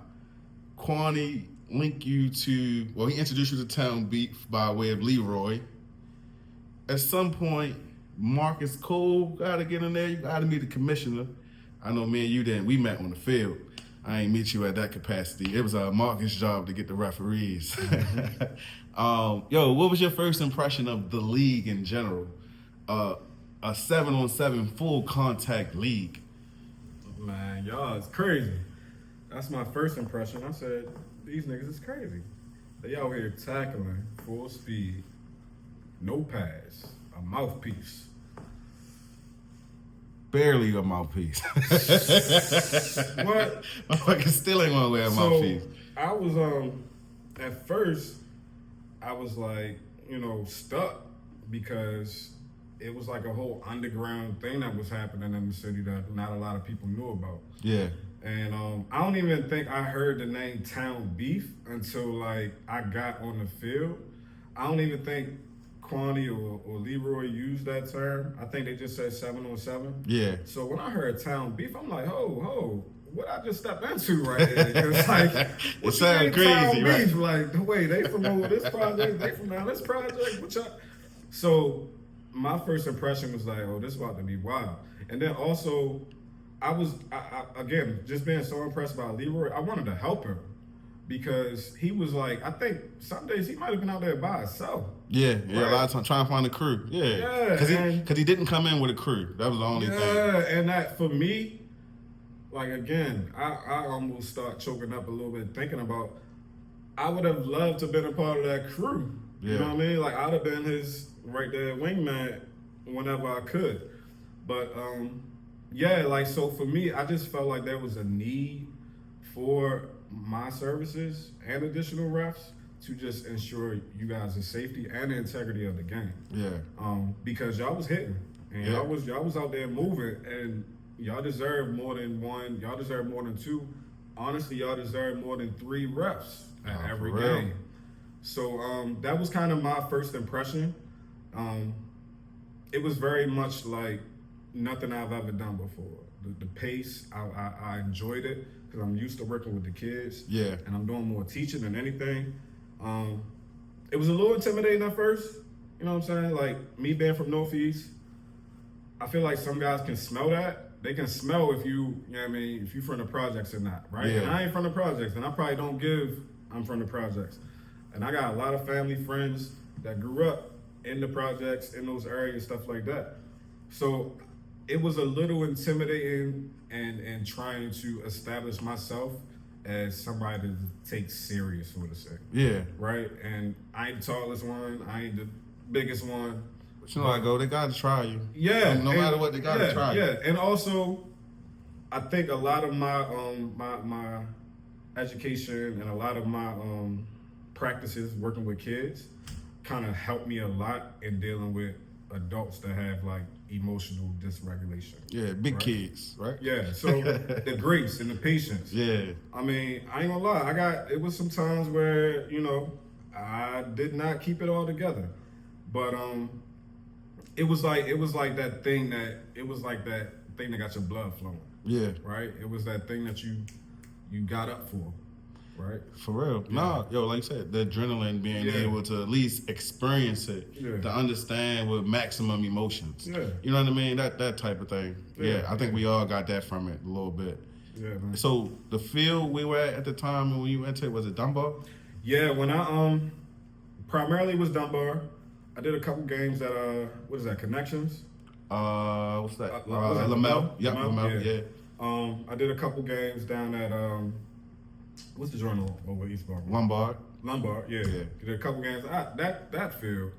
Kwani linked you to, he introduced you to Town Beef by way of Leroy. At some point, Marcus Cole got to get in there. You got to meet the commissioner. I know me and you we met on the field. I ain't meet you at that capacity. It was Marcus' job to get the referees. What was your first impression of the league in general? A 7-on-7 full contact league. Man, y'all, it's crazy. That's my first impression. I said, these niggas is crazy. They out here tackling full speed, no pass, a mouthpiece. Barely a mouthpiece. What? Motherfucker still ain't wanna wear a mouthpiece. I was at first I was like, stuck because it was like a whole underground thing that was happening in the city that not a lot of people knew about. Yeah. And I don't even think I heard the name Town Beef until like I got on the field. I don't even think Kwani or Leroy used that term. I think they just said 7-on-7. Yeah. So when I heard Town Beef, I'm like, ho, what I just stepped into right here? It's like, it sounds crazy, Town right? Beef? Like, wait, they from over this project, they from down this project. What y'all? So my first impression was like, oh, this is about to be wild. And then also, I again, just being so impressed by Leroy, I wanted to help him because he was like, I think some days he might have been out there by himself. Yeah, right? a lot of times trying to find a crew. Yeah, because he didn't come in with a crew. That was the only thing. Yeah, and that for me, like again, I almost start choking up a little bit thinking about. I would have loved to have been a part of that crew. Yeah. You know what I mean? Like I'd have been his right there wingman whenever I could. But yeah, like so for me, I just felt like there was a need for my services and additional refs to just ensure you guys' safety and the integrity of the game. Yeah. Because y'all was hitting and y'all was out there moving and y'all deserve more than one. Y'all deserve more than two. Honestly, y'all deserve more than 3 refs at every game. So that was kind of my first impression. It was very much like nothing I've ever done before. The pace, I enjoyed it because I'm used to working with the kids. Yeah. And I'm doing more teaching than anything. It was a little intimidating at first. You know what I'm saying? Like me being from Northeast, I feel like some guys can smell that. They can smell if if you're from the projects or not, right? Yeah. And I ain't from the projects, and I probably don't give I'm from the projects. And I got a lot of family friends that grew up in the projects, in those areas, stuff like that. So it was a little intimidating and trying to establish myself as somebody to take serious, so to say. Yeah. Right? And I ain't the tallest one, I ain't the biggest one. But you know how I go, they gotta try you. Yeah. No matter what, they gotta try you. Yeah, and also I think a lot of my my education and a lot of my practices working with kids kind of helped me a lot in dealing with adults that have like emotional dysregulation. Yeah, big right? kids, right? Yeah, so the grace and the patience. Yeah. I mean, I ain't gonna lie, it was some times where, I did not keep it all together. But it was like that thing that got your blood flowing. Yeah. Right? It was that thing that you got up for. Right? For real. Yeah. Nah, like you said, the adrenaline, being able to at least experience it, to understand with maximum emotions. Yeah. You know what I mean? That type of thing. Yeah, I think we all got that from it a little bit. Yeah, man. So the field we were at the time when you went to, was it Dunbar? Yeah, when I primarily was Dunbar. I did a couple games at what is that, Connections? What's that? Was it Lamel. Yep, Lamel? Lamel, yeah. I did a couple games down at what's the joint over East Baltimore? Lombard, yeah. Did a couple games. That field.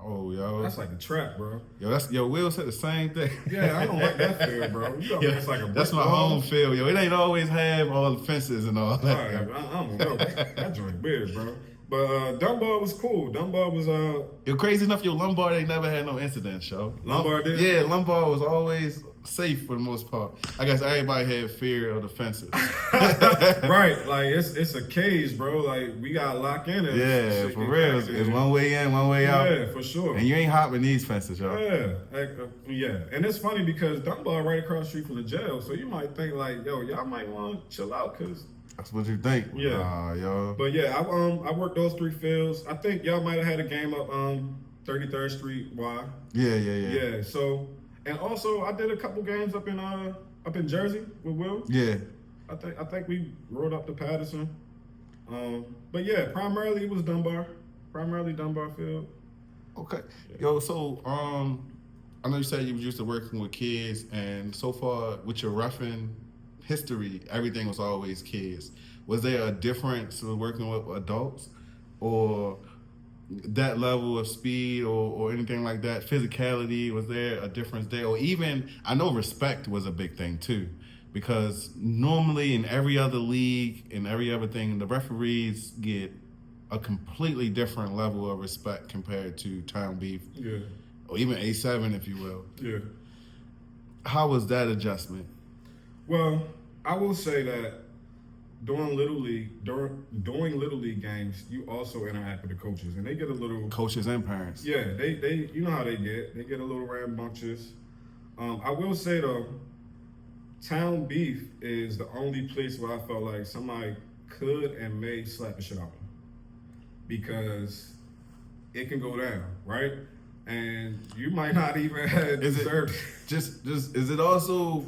Oh, yo. That's like the trap, bro. Will said the same thing. Yeah, I don't like that field, bro. It's like a that's my home field, yo. It ain't always have all the fences and all that. All right, I don't know. That joint weird, bro. But Dunbar was cool. Dunbar was Yo, crazy enough, Lombard ain't never had no incidents, yo. Lombard did? Yeah, Lombard was always safe for the most part. I guess everybody had fear of the fences. Right, like it's a cage, bro. Like we gotta lock in it. Yeah, for real. It's one way in, one way out. Yeah, for sure. And you ain't hopping these fences, yo. Yeah. And it's funny because Dunbar right across the street from the jail, so you might think like, yo, y'all might want to chill out because. That's what you think. Yeah. Nah, yo. But yeah, I worked those 3 fields. I think y'all might have had a game up 33rd Street Y. Yeah. Yeah. So, and also I did a couple games up in Jersey with Will. Yeah. I think we rode up to Patterson. But yeah, primarily it was Dunbar. Primarily Dunbar field. Okay. Yeah. Yo, so I know you said you was used to working with kids, and so far with your roughing history, everything was always kids. Was there a difference with working with adults, or that level of speed, or anything like that? Physicality, was there a difference there? Or even, I know respect was a big thing too, because normally in every other league, in every other thing, the referees get a completely different level of respect compared to Town Beef. Yeah. Or even A7, if you will. Yeah. How was that adjustment? Well, I will say that during Little League games, you also interact with the coaches, and they get a little Coaches and parents. Yeah, they you know how they get a little rambunctious. I will say though, Town Beef is the only place where I felt like somebody could and may slap the shit out of me, because it can go down, right? And you might not even have deserved it. Just is it also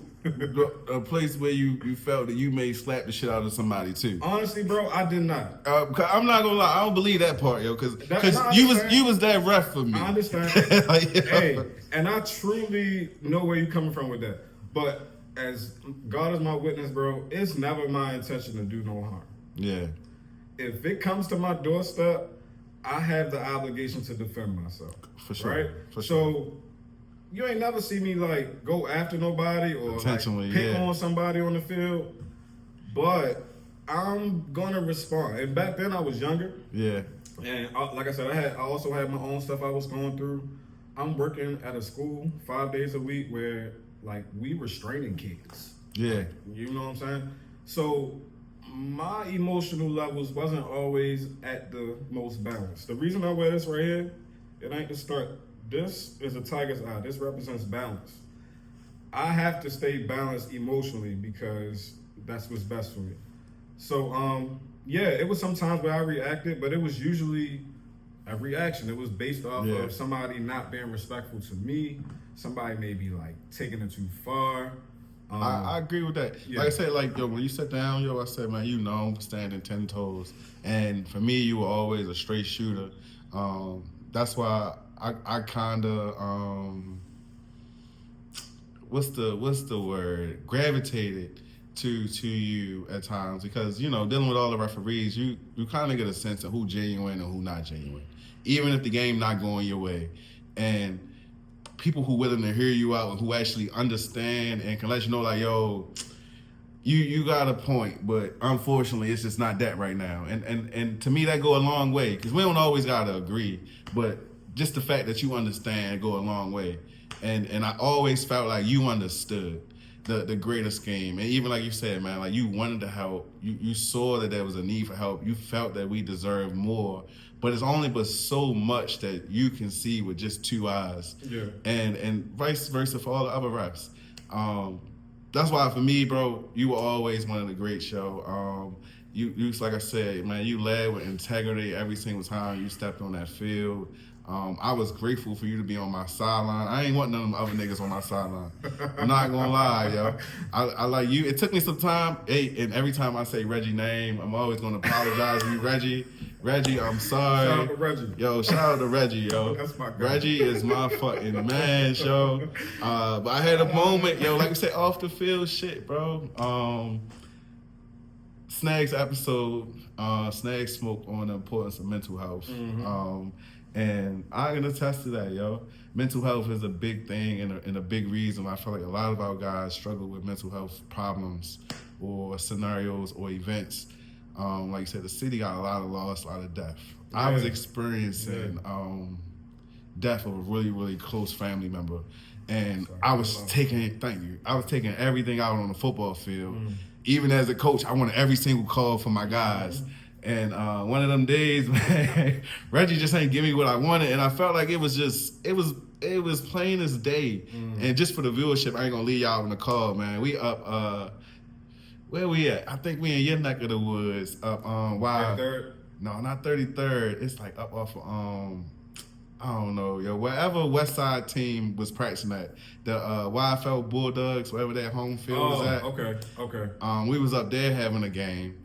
a place where you felt that you may slap the shit out of somebody too? Honestly, bro, I did not. I'm not gonna lie, I don't believe that part, yo, because I you was that ref for me. I understand. Like, Hey, and I truly know where you're coming from with that. But as God is my witness, bro, it's never my intention to do no harm. Yeah. If it comes to my doorstep, I have the obligation to defend myself. For sure. Right? For sure. So you ain't never see me like go after nobody or Intentionally, like, pick yeah. on somebody on the field. But I'm gonna respond. And back then I was younger. Yeah. And like I said, I also had my own stuff I was going through. I'm working at a school 5 days a week where like we restraining kids. Yeah. You know what I'm saying? So my emotional levels wasn't always at the most balanced. The reason I wear this right here, it ain't to start. This is a tiger's eye. This represents balance. I have to stay balanced emotionally because that's what's best for me. So, yeah, it was some times where I reacted, but it was usually a reaction. It was based off of somebody not being respectful to me. Somebody maybe like taking it too far. I agree with that. Yeah. Like I said, like, yo, when you sit down, yo, I said, man, you know, standing 10 toes. And for me, you were always a straight shooter. That's why I kind of, what's the word? Gravitated to you at times, because, you know, dealing with all the referees, you kind of get a sense of who genuine and who not genuine, even if the game not going your way. And people who willing to hear you out and who actually understand and can let you know, like, yo, you got a point, but unfortunately it's just not that right now. And to me that go a long way, because we don't always gotta agree, but just the fact that you understand go a long way. And I always felt like you understood the greater scheme. And even like you said, man, like you wanted to help. You saw that there was a need for help. You felt that we deserved more. But it's only but so much that you can see with just two eyes. Yeah. And vice versa for all the other refs. That's why for me, bro, you were always one of the great show. You like I said, man, you led with integrity every single time you stepped on that field. I was grateful for you to be on my sideline. I ain't want none of them other niggas on my sideline. I'm not gonna lie, yo. I like you. It took me some time. Hey, and every time I say Reggie's name, I'm always gonna apologize to you, Reggie. Reggie, I'm sorry. Shout out to Reggie. Yo, shout out to Reggie, yo. That's my guy. Reggie is my fucking man, yo. But I had a moment, yo, like I said, off the field shit, bro. Snags episode, Snags spoke on the importance of mental health. Mm-hmm. And I can attest to that, yo. Mental health is a big thing and a big reason why I feel like a lot of our guys struggle with mental health problems or scenarios or events. Like you said, the city got a lot of loss, a lot of death. Yeah. I was experiencing death of a really, really close family member. And I was taking everything out on the football field. Even as a coach, I wanted every single call for my guys. And one of them days, man, Reggie just ain't give me what I wanted. And I felt like it was plain as day. And just for the viewership, I ain't gonna leave y'all on the call, man. We up, where we at? I think we in your neck of the woods. Up Wild. 33rd? No, not 33rd. It's like up off of I don't know, yo. Wherever West Side team was practicing at, the YFL Bulldogs, wherever that home field was at. Okay. We was up there having a game.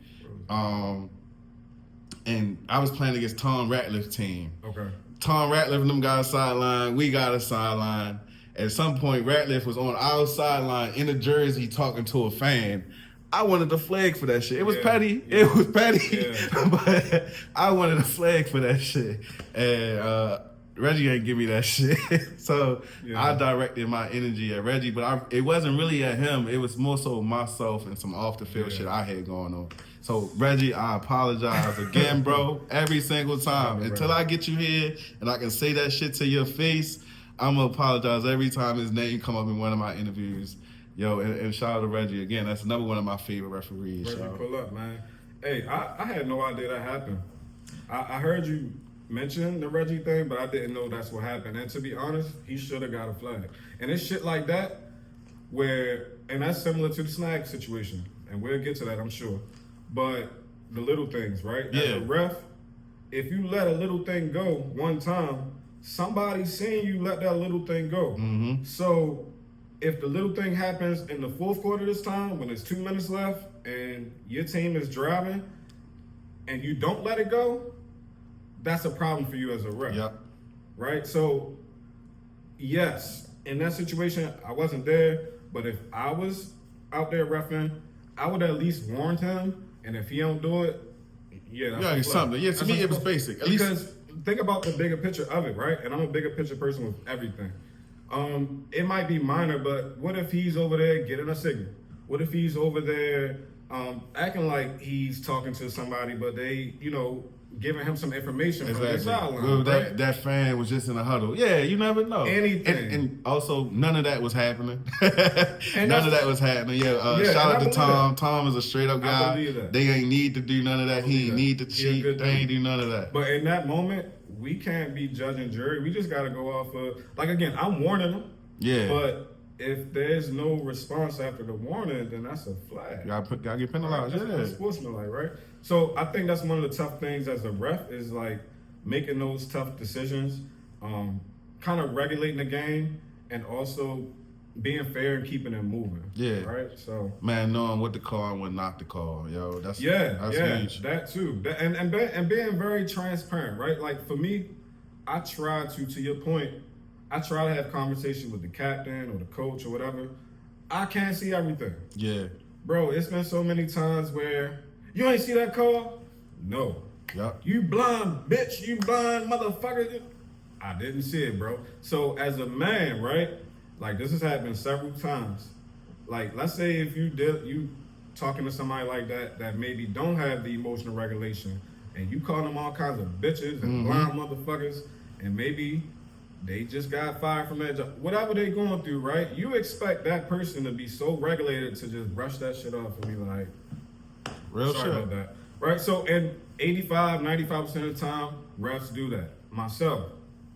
And I was playing against Tom Ratliff's team. Okay. Tom Ratliff and them got a sideline. We got a sideline. At some point, Ratliff was on our sideline in a jersey talking to a fan. I wanted a flag for that shit. It was petty. Yeah. It was petty. Yeah. But I wanted a flag for that shit. And Reggie ain't give me that shit. So I directed my energy at Reggie. But it wasn't really at him. It was more so myself and some off-the-field shit I had going on. So, Reggie, I apologize again, bro, every single time. Until I get you here and I can say that shit to your face, I'm going to apologize every time his name come up in one of my interviews. Yo, and shout out to Reggie again. That's another one of my favorite referees. Reggie, pull up, man. Hey, I had no idea that happened. I heard you mention the Reggie thing, but I didn't know that's what happened. And to be honest, he should have got a flag. And it's shit like that and that's similar to the snag situation. And we'll get to that, I'm sure. But the little things, right? Yeah. As a ref, if you let a little thing go one time, somebody's seeing you let that little thing go. Mm-hmm. So if the little thing happens in the fourth quarter this time, when there's 2 minutes left and your team is driving and you don't let it go, that's a problem for you as a ref. Yep. Right? So, yes, in that situation, I wasn't there, but if I was out there reffing, I would at least warn him, and if he don't do it, that's something. Yeah, to me, it was basic. At least think about the bigger picture of it, right? And I'm a bigger picture person with everything. It might be minor, but what if he's over there getting a signal? What if he's over there acting like he's talking to somebody, but they, giving him some information from the sideline? Well, right? that fan was just in a huddle. Yeah, you never know. Anything. And also, none of that was happening. None of that was happening. Shout out to Tom. That. Tom is a straight up guy. I believe that. They ain't need to do none of that. He ain't need to cheat. They ain't do none of that. But in that moment, we can't be judge and jury. We just got to go off of, again, I'm warning them. Yeah. But if there's no response after the warning, then that's a flag. Gotta get penalized. Right? That's sportsmanlike, right? So I think that's one of the tough things as a ref is like making those tough decisions, kind of regulating the game, and also being fair and keeping it moving. Yeah. Right. So knowing what to call and what not to call, yo, that's huge. That too. And being very transparent, right? Like for me, I try to your point. I try to have conversation with the captain or the coach or whatever. I can't see everything. Yeah. Bro, it's been so many times where you ain't see that call? No. Yep. You blind bitch, you blind motherfucker. I didn't see it, bro. So as a man, right? Like this has happened several times. Like let's say if you talking to somebody like that maybe don't have the emotional regulation and you call them all kinds of bitches and blind motherfuckers and maybe they just got fired from that job. Whatever they going through, right? You expect that person to be so regulated to just brush that shit off and be like, real sorry shit. about that. Right? So, and 95% of the time, refs do that. Myself,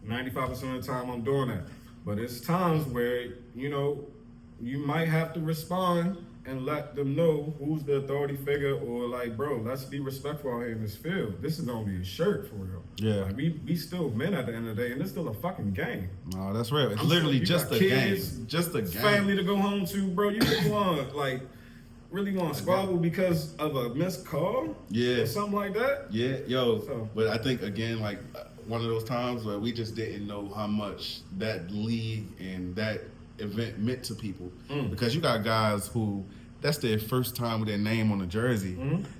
95% of the time I'm doing that. But it's times where, you might have to respond and let them know who's the authority figure or like, bro, let's be respectful out here in this field. This is only a shirt for real. Yeah. Like, we still men at the end of the day, and it's still a fucking game. No, that's real. It's literally just a game. Just a game. Family to go home to, bro. You really want to squabble because of a missed call? Yeah. Or something like that? Yeah, but I think, again, like, one of those times where we just didn't know how much that league and that event meant to people. Because you got guys who, that's their first time with their name on the jersey.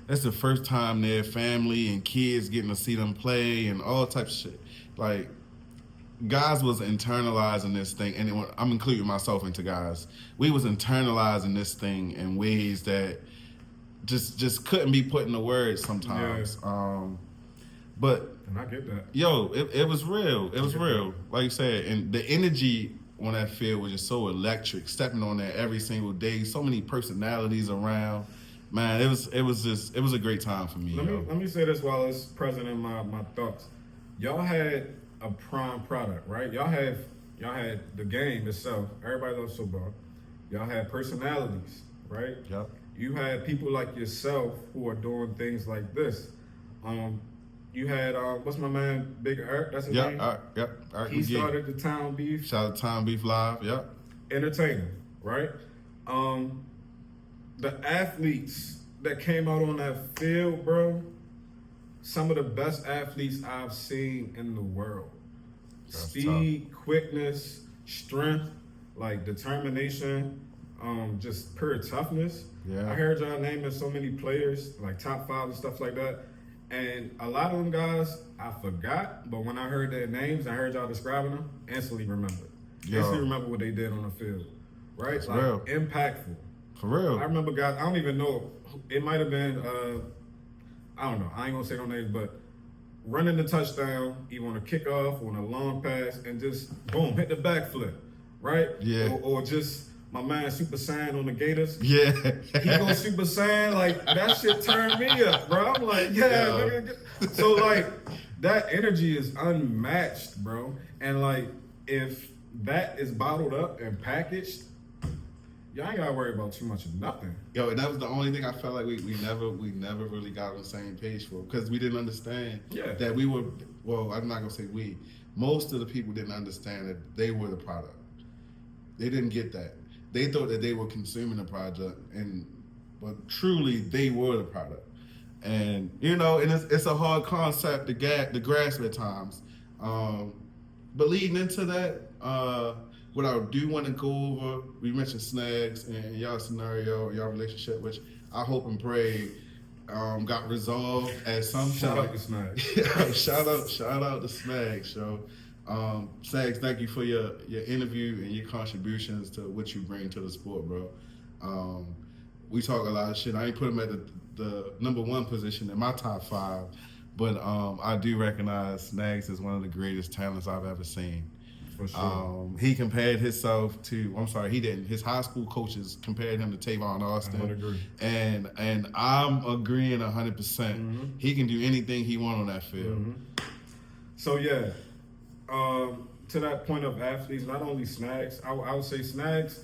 That's the first time their family and kids getting to see them play and all types of shit. Like, guys was internalizing this thing, and I'm including myself into guys. We was internalizing this thing in ways that just couldn't be put into words sometimes. Yeah. But and I get that. Yo, it was real. It was real. Like you said, and the energy on that field was just so electric. Stepping on that every single day, so many personalities around. Man, it was a great time for me. Let me say this while it's present in my thoughts. Y'all had a prime product, right? Y'all had the game itself. Everybody loves football. Y'all had personalities, right? Yep. You had people like yourself who are doing things like this. You had what's my man, Big Eric? That's his name. Eric he McGee. started the Town Beef. Shout out to Town Beef Live. Yep. Entertainer, right? The athletes that came out on that field, bro. Some of the best athletes I've seen in the world. That's Speed, quickness, strength. like determination, just pure toughness. Yeah. I heard y'all naming so many players, like top 5 and stuff like that. And a lot of them guys, I forgot, but when I heard their names, I heard y'all describing them, instantly remembered. Instantly remember what they did on the field, right? That's like real. Impactful. For real. I remember guys, I don't even know, it might have been, I don't know, I ain't gonna say no names, but running the touchdown, either on a kickoff or on a long pass, and just boom, hit the backflip, right? Yeah. Or just my man Super Saiyan on the Gators. Yeah. He go Super Saiyan, like that shit turned me up, bro. I'm like, nigga. So like that energy is unmatched, bro. And like if that is bottled up and packaged, y'all ain't gotta worry about too much of nothing. Yo, and that was the only thing I felt like we never really got on the same page for, because we didn't understand that we were. Well, I'm not gonna say we. Most of the people didn't understand that they were the product. They didn't get that. They thought that they were consuming the product, but truly they were the product. And and it's a hard concept to grasp at times. But leading into that, what I do want to go over, we mentioned Snags and y'all scenario, y'all relationship, which I hope and pray got resolved at some point. Shout out to Snags. shout out to Snags, yo. Sags, thank you for your interview and your contributions to what you bring to the sport, bro. We talk a lot of shit. I ain't put him at the number 1 position in my top 5, but I do recognize Snags as one of the greatest talents I've ever seen. For sure. He compared himself to, I'm sorry, he didn't. His high school coaches compared him to Tavon Austin. I would agree. And I'm agreeing 100%. Mm-hmm. He can do anything he wants on that field. Mm-hmm. So yeah, to that point of athletes, not only Snags, I would say Snags,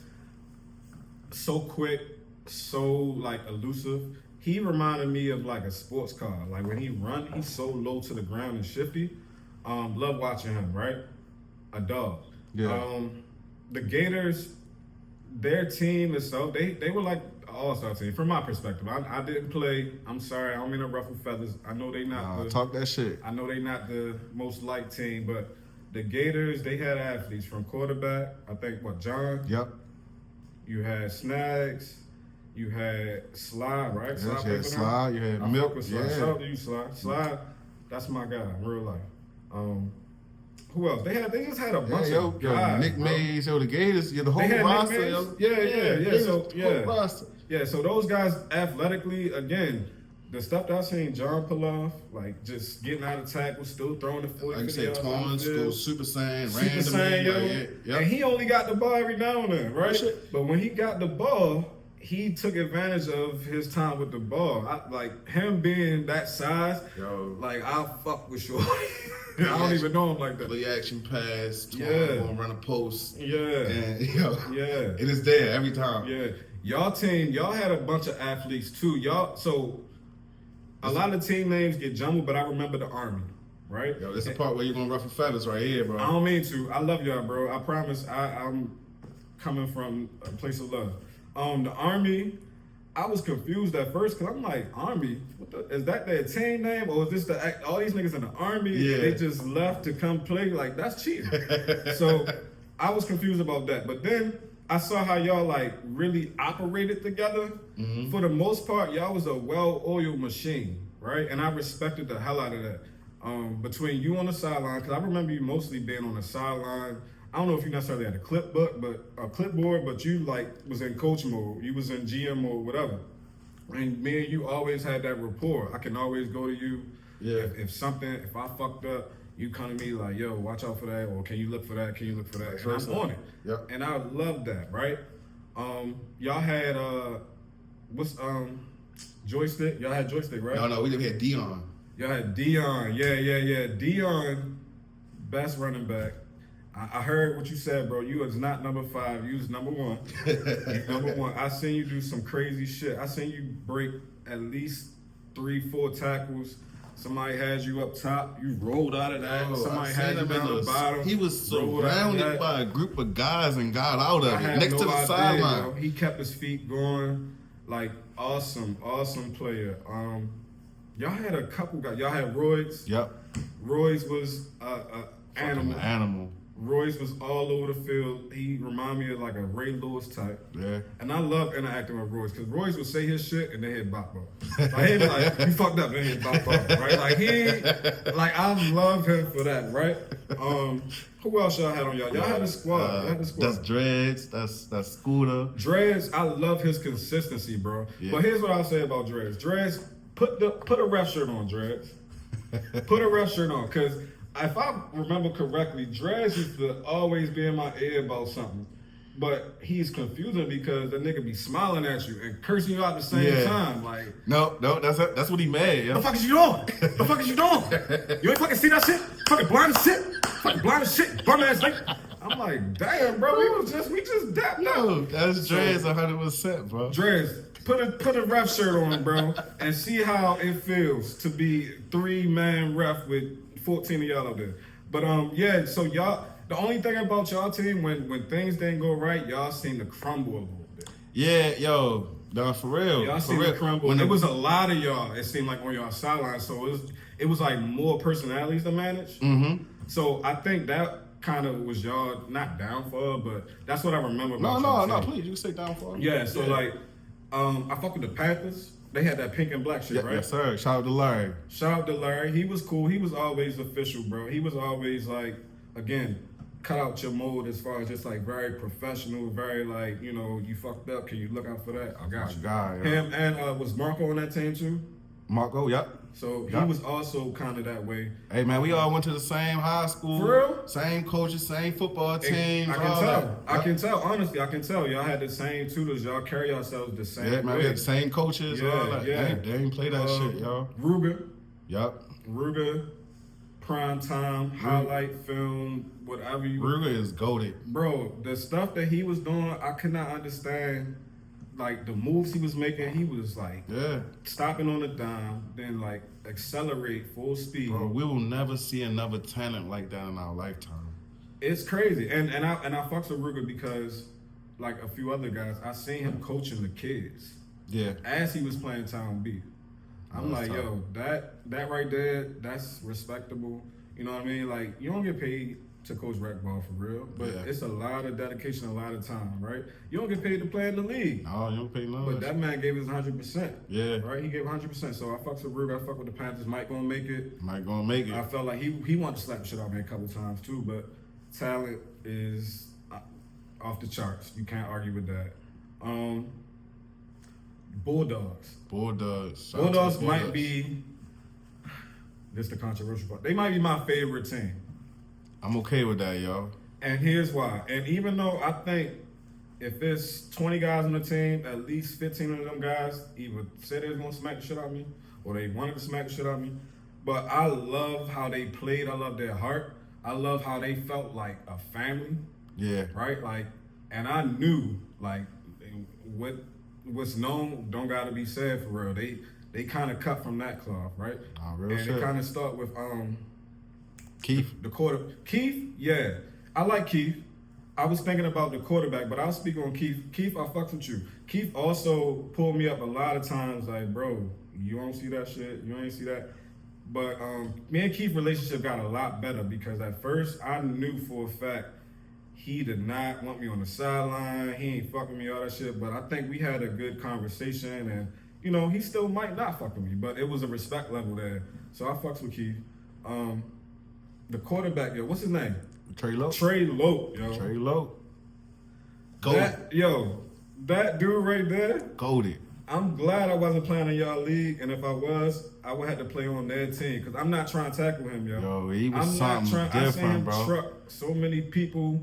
so quick, so like elusive. He reminded me of like a sports car. Like when he run, he's so low to the ground and shifty. Love watching him, right? A dog. Yeah. The Gators, their team itself, they were like an all-star team from my perspective. I didn't play. I'm sorry, I don't mean to ruffle feathers. I know they not talk that shit. I know they not the most liked team, but the Gators, they had athletes from quarterback. I think John. Yep. You had Snags. You had Sly, right? Yes, you had Sly. You had Milk. Sly. Yeah. Shout out to you, Sly. Sly, that's my guy in real life. Who else? They just had a bunch of guys. Nick Mays, the Gators, the whole roster. Yeah, so those guys athletically, again, the stuff that I seen John pull off, like just getting out of tackle, still throwing the 40, like you said, Torrance, go Super Saiyan, Super Saiyan, yo. And he only got the ball every now and then, right? But when he got the ball, he took advantage of his time with the ball. Like him being that size, like I'll fuck with Shorty. I don't even know him like that. Play action pass, gonna run a post. Yeah. And and it's there every time. Yeah. Y'all had a bunch of athletes too. So a lot of team names get jumbled, but I remember the Army, right? Yo, this is the part where you're gonna ruffle feathers right here, bro. I don't mean to. I love y'all, bro. I promise I'm coming from a place of love. The Army, I was confused at first because I'm like, Army, is that their team name, or is this all these niggas in the Army? Yeah. They just left to come play? Like, that's cheating. So I was confused about that. But then I saw how y'all like really operated together. Mm-hmm. For the most part, y'all was a well-oiled machine, right? And I respected the hell out of that. Between you on the sideline, because I remember you mostly being on the sideline. I don't know if you necessarily had a clipboard, but you like was in coach mode. You was in GM mode, whatever. And me and you always had that rapport. I can always go to you. Yeah. If I fucked up, you come to me like, yo, watch out for that, or can you look for that? Can you look for that? And I'm on it. Yep. And I love that, right? Y'all had joystick? Y'all had joystick, right? No, we had Dion. Y'all had Dion. Yeah. Dion, best running back. I heard what you said, bro. You was not number 5. You was number 1. Number 1. I seen you do some crazy shit. I seen you break at least 3-4 tackles. Somebody had you up top. You rolled out of that. Somebody had you down the bottom. He was surrounded by a group of guys and got out of it next to the sideline. He kept his feet going. Like, awesome player. Y'all had a couple guys. Y'all had Royds. Yep. Royds was animal. Royce was all over the field. He reminded me of like a Ray Lewis type. Yeah. And I love interacting with Royce because Royce would say his shit and then he'd bop ball. Like he'd be like, you fucked up, then he'd bop ball, right? Like I love him for that, right? Who else y'all had on y'all? Y'all had a squad. Y'all had a squad. That's Dreads. That's Scooter. Dreads, I love his consistency, bro. Yeah. But here's what I'll say about Dreads. Dreads, put a ref shirt on, Dreads. Put a ref shirt on, because if I remember correctly, Dreads used to always be in my ear about something. But he's confusing because the nigga be smiling at you and cursing you out at the same time. Like, no, that's what he made. the fuck is you doing? The fuck is you doing? You ain't fucking see that shit? Fucking blind as shit? Fucking blind as shit? Bum ass nigga. I'm like, damn, bro, we just dapped No, up. that's Dreads 100%, bro. Dreads, put a ref shirt on, bro, and see how it feels to be 3-man ref with 14 of y'all up there. But yeah, so y'all, the only thing about y'all team when things didn't go right, y'all seem to crumble a little bit. Yeah, yo, no, for real. Y'all for seem real. to crumble. When There was a lot of y'all, it seemed like, on y'all sideline, so it was like more personalities to manage. Mm-hmm. So I think that kind of was y'all not downfall, but that's what I remember about No, y'all team. please, you can say downfall. Yeah, so like, I fuck with the Panthers. They had that pink and black shit, right? Yes, sir. Shout out to Larry. Shout out to Larry. He was cool. He was always official, bro. He was always like, again, cut out your mode as far as just like very professional, very like, you know, you fucked up. Can you look out for that? I got you. God, yeah. Him and was Marco on that team too? Marco, yep. So he Yep. was also kind of that way. Hey, man, we all went to the same high school. For real? Same coaches, same football teams. I can tell. I can tell. Honestly, I can tell. Y'all had the same tutors. Y'all carry yourselves the same Yeah, man, way. we had the same coaches. Yeah, all that. yeah. They ain't play that shit, y'all. Ruger. Yep. Ruger. Prime time, highlight film, whatever you... Ruger is goated. Bro, the stuff that he was doing, I could not understand. Like, the moves he was making, he was like... Yeah. Stopping on a dime, then like accelerate full speed. Bro, we will never see another talent like that in our lifetime. It's crazy. And I fucks with Ruger because, like a few other guys, I seen him coaching the kids. Yeah. As he was playing Town B. I'm That's like, tough. yo, that right there, that's respectable. You know what I mean? Like, you don't get paid to coach rec ball for real, but Yeah. it's a lot of dedication, a lot of time, right? You don't get paid to play in the league. No, you don't pay none But of that man gave his 100%. Yeah. Right? He gave 100%. So I fucks with Ruger, I fuck with the Panthers. Mike gonna make it. Might gonna make it. I felt like he wanted to slap the shit out of me a couple times too, but talent is off the charts. You can't argue with that. Bulldogs. Bulldogs. Shout out to the Bulldogs might Bulldogs. be, this the controversial part, they might be my favorite team. I'm okay with that, y'all. And here's why. And even though I think if there's 20 guys on the team, at least 15 of them guys either said they was gonna smack the shit out of me or they wanted to smack the shit out of me. But I love how they played. I love their heart. I love how they felt like a family, Yeah. right? Like, and I knew like what's known don't gotta be said for real. They kind of cut from that cloth, right? Nah, real and shit. it kind of start with Keith. the quarter. Keith, yeah, I like Keith. I was thinking about the quarterback, but I'll speak on Keith. Keith, I fucks with you. Keith also pulled me up a lot of times, like, bro, you don't see that shit, you ain't see that. But me and Keith's relationship got a lot better because at first I knew for a fact he did not want me on the sideline. He ain't fucking me, all that shit. But I think we had a good conversation, and you know he still might not fuck with me, but it was a respect level there. So I fucks with Keith. The quarterback, yo, what's his name? Trey Lowe. Trey Lope, yo. Trey Lowe. That dude right there. Goated. I'm glad I wasn't playing in y'all league, and if I was, I would have to play on their team because I'm not trying to tackle him, yo. Yo, he was I'm not something trying. I seen him different, bro. truck so many people,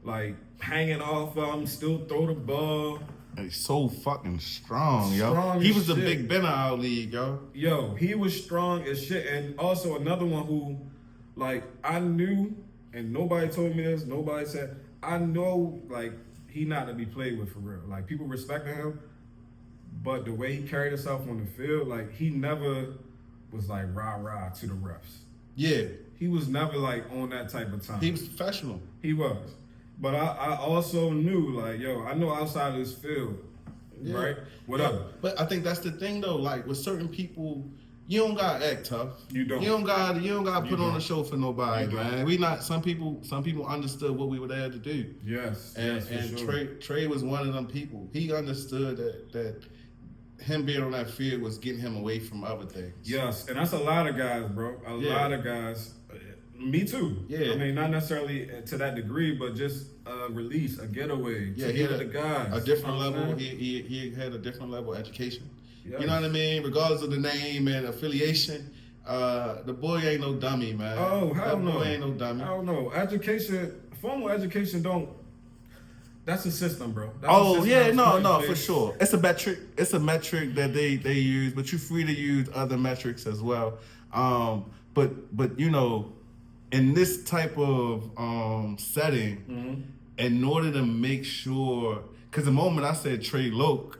like hanging off of him, still throw the ball. He's so fucking strong, yo. Strong He as was the shit. Big Ben of our league, yo. Yo, he was strong as shit, and also another one who, like, I knew, and nobody told me this. Nobody said. I know, like, he not to be played with for real. Like, people respected him. But the way he carried himself on the field, like, he never was like rah-rah to the refs. Yeah. He was never like on that type of time. He was professional. He was. But I also knew, like, yo, I know outside of this field, Yeah. right? Whatever. But I think that's the thing, though. Like, with certain people, you don't gotta act tough. You don't. You don't gotta put on don't. a show for nobody, You don't. man. We not. Some people understood what we were there to do. Yes. And yes, for sure. Trey was one of them people. He understood that him being on that field was getting him away from other things. Yes, and that's a lot of guys, bro. A lot of guys. Me too. Yeah. I mean, not necessarily to that degree, but just a release, a getaway. Yeah, to he had the guys. a different You know what I'm level. saying? He had a different level of education. Yes. You know what I mean? Regardless of the name and affiliation, the boy ain't no dummy, man. Oh, hell that no. boy ain't no dummy. I don't know. Education, formal education don't. That's a system, bro. That's a system that's put in no, place. for sure. It's a metric. It's a metric that they use, but you're free to use other metrics as well. But you know, in this type of setting, in order to make sure, because the moment I said Trey Loke,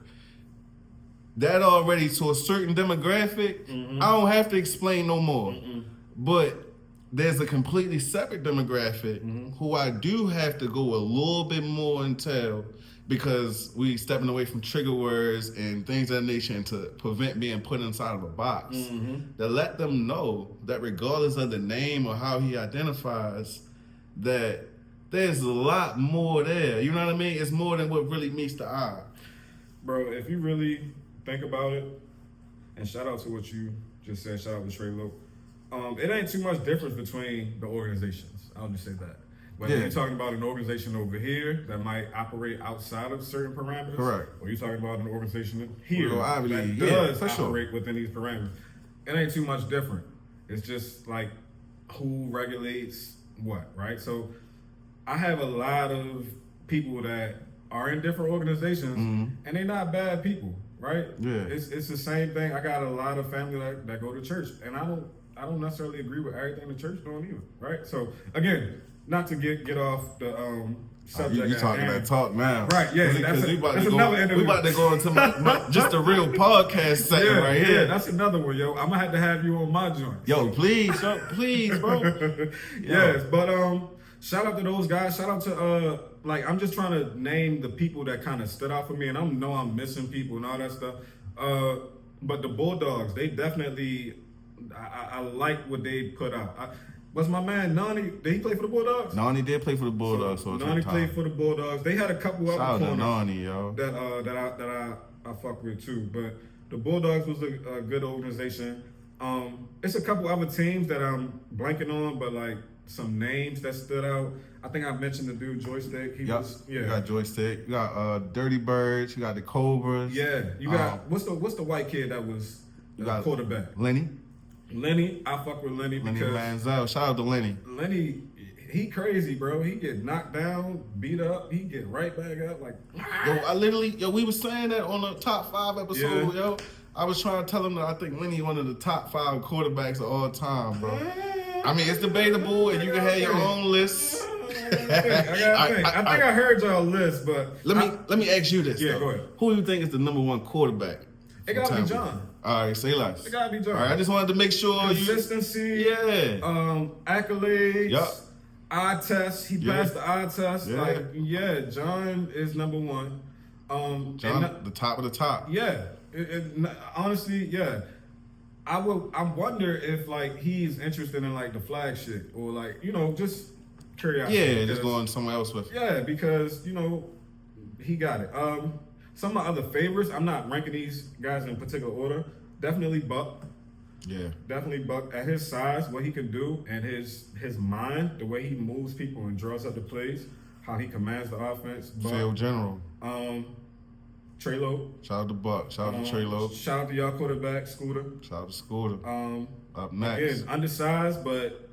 that already to a certain demographic, I don't have to explain no more. But there's a completely separate demographic who I do have to go a little bit more into, because we stepping away from trigger words and things of that nature to prevent being put inside of a box. To let them know that regardless of the name or how he identifies, that there's a lot more there. You know what I mean? It's more than what really meets the eye. Bro, if you really think about it, and shout out to what you just said, shout out to Trey Loke, it ain't too much difference between the organizations. I'll just say that. Whether you're talking about an organization over here that might operate outside of certain parameters, Correct. or you're talking about an organization here Well, I that believe, does for sure. operate within these parameters, it ain't too much different. It's just like who regulates what, right? So I have a lot of people that are in different organizations, and they're not bad people, right? Yeah. It's the same thing. I got a lot of family that go to church, and I don't necessarily agree with everything the church doing either, right? So again, not to get off the subject. You talking that talk now, right? Yeah, Because that's we another interview. about to go into my just a real podcast setting right Yeah, here. that's another one, yo. I'm gonna have to have you on my joint. Yo, please, bro. Yes, but shout out to those guys. Shout out to I'm just trying to name the people that kind of stood out for me, and I know I'm missing people and all that stuff. But the Bulldogs, they definitely, I like what they put out. Was my man Nani? Did he play for the Bulldogs? Nani did play for the Bulldogs. So Nani played for the Bulldogs. They had a couple Shout out other to corners Nani, yo. that I fuck with too. But the Bulldogs was a good organization. It's a couple other teams that I'm blanking on, but like some names that stood out. I think I mentioned the dude Joystick. You got Joystick. You got Dirty Birds. You got the Cobras. Yeah, you got what's the white kid that was quarterback? Lenny, I fuck with Lenny Lenny because Manziel. Shout out to Lenny. Lenny, he crazy, bro. He get knocked down, beat up, he get right back up. Like, We were saying that on the top 5 episode, yo. I was trying to tell him that I think Lenny one of the top 5 quarterbacks of all time, bro. I mean, it's debatable, and you can have your own list. I think I heard y'all list, but let me ask you this. Yeah, though. go ahead. Who do you think is the number 1 quarterback? It gotta be John. All right, say less. It gotta be John. All right, I just wanted to make sure consistency. Accolades. Yup. Eye test. He passed the eye test. Yeah. John is number 1. John, the top of the top. Yeah. Honestly, yeah. I wonder if like he's interested in like the flag shit or like just curiosity. Yeah, just going somewhere else with it. Yeah, because he got it. Some of my other favorites, I'm not ranking these guys in particular order. Definitely Buck. Yeah. Definitely Buck. At his size, what he can do, and his mind, the way he moves people and draws up the plays, how he commands the offense. Field general. Trey Loke. Shout out to Buck. Shout out to Trey Loke. Shout out to y'all quarterback, Scooter. Shout out to Scooter. Up next. Again, undersized, but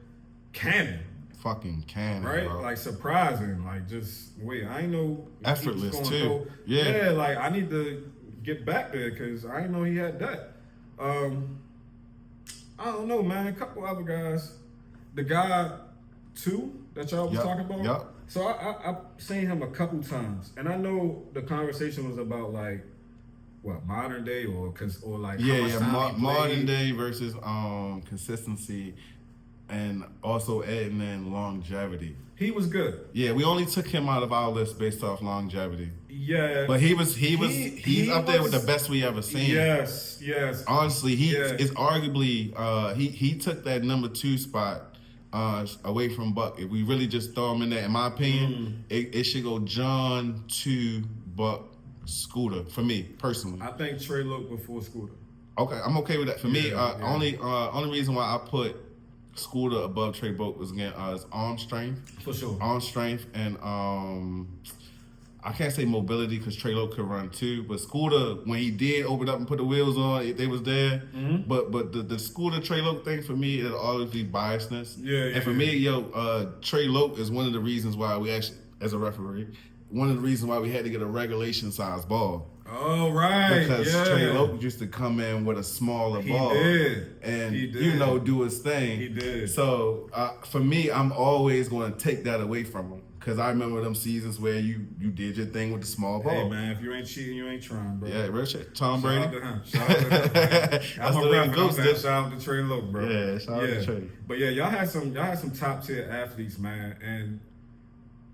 cannon. Fucking cannon, right? bro. Like surprising. Like just wait, I ain't know. Effortless too. Yeah, like I need to get back there because I didn't know he had that. I don't know, man. A couple other guys. The guy 2 that y'all was talking about. Yep. So I've seen him a couple times, and I know the conversation was about like what modern day or like how much time he modern played. day versus consistency. and also adding in longevity. He was good. Yeah, we only took him out of our list based off longevity. Yeah, but he's up there with the best we ever seen. Yes. Honestly, he is arguably he took that number 2 spot away from Buck. If we really just throw him in there, in my opinion, it should go John, 2, Buck, Scooter for me personally. I think Trey Loke before Scooter. Okay, I'm okay with that. For me, only reason why I put Scooter above Trey Loke was again his arm strength. For sure. Arm strength and I can't say mobility because Trey Loke could run too, but Scooter, when he did open up and put the wheels on, they was there. Mm-hmm. But the Scooter Trey Loke thing for me, it'll always be biasness. And for me, Trey Loke is one of the reasons why we actually, as a referee, one of the reasons why we had to get a regulation size ball. Oh, right. Because Trey Loke used to come in with a smaller ball. And, do his thing. He did. So, for me, I'm always going to take that away from him. Because I remember them seasons where you did your thing with the small ball. Hey, man, if you ain't cheating, you ain't trying, bro. Yeah, real shit. Tom Brady. Shout out to him. I'm a ref. Shout out to Trey Loke, bro. Yeah, shout out to Trey. But yeah, y'all had some top tier athletes, man. And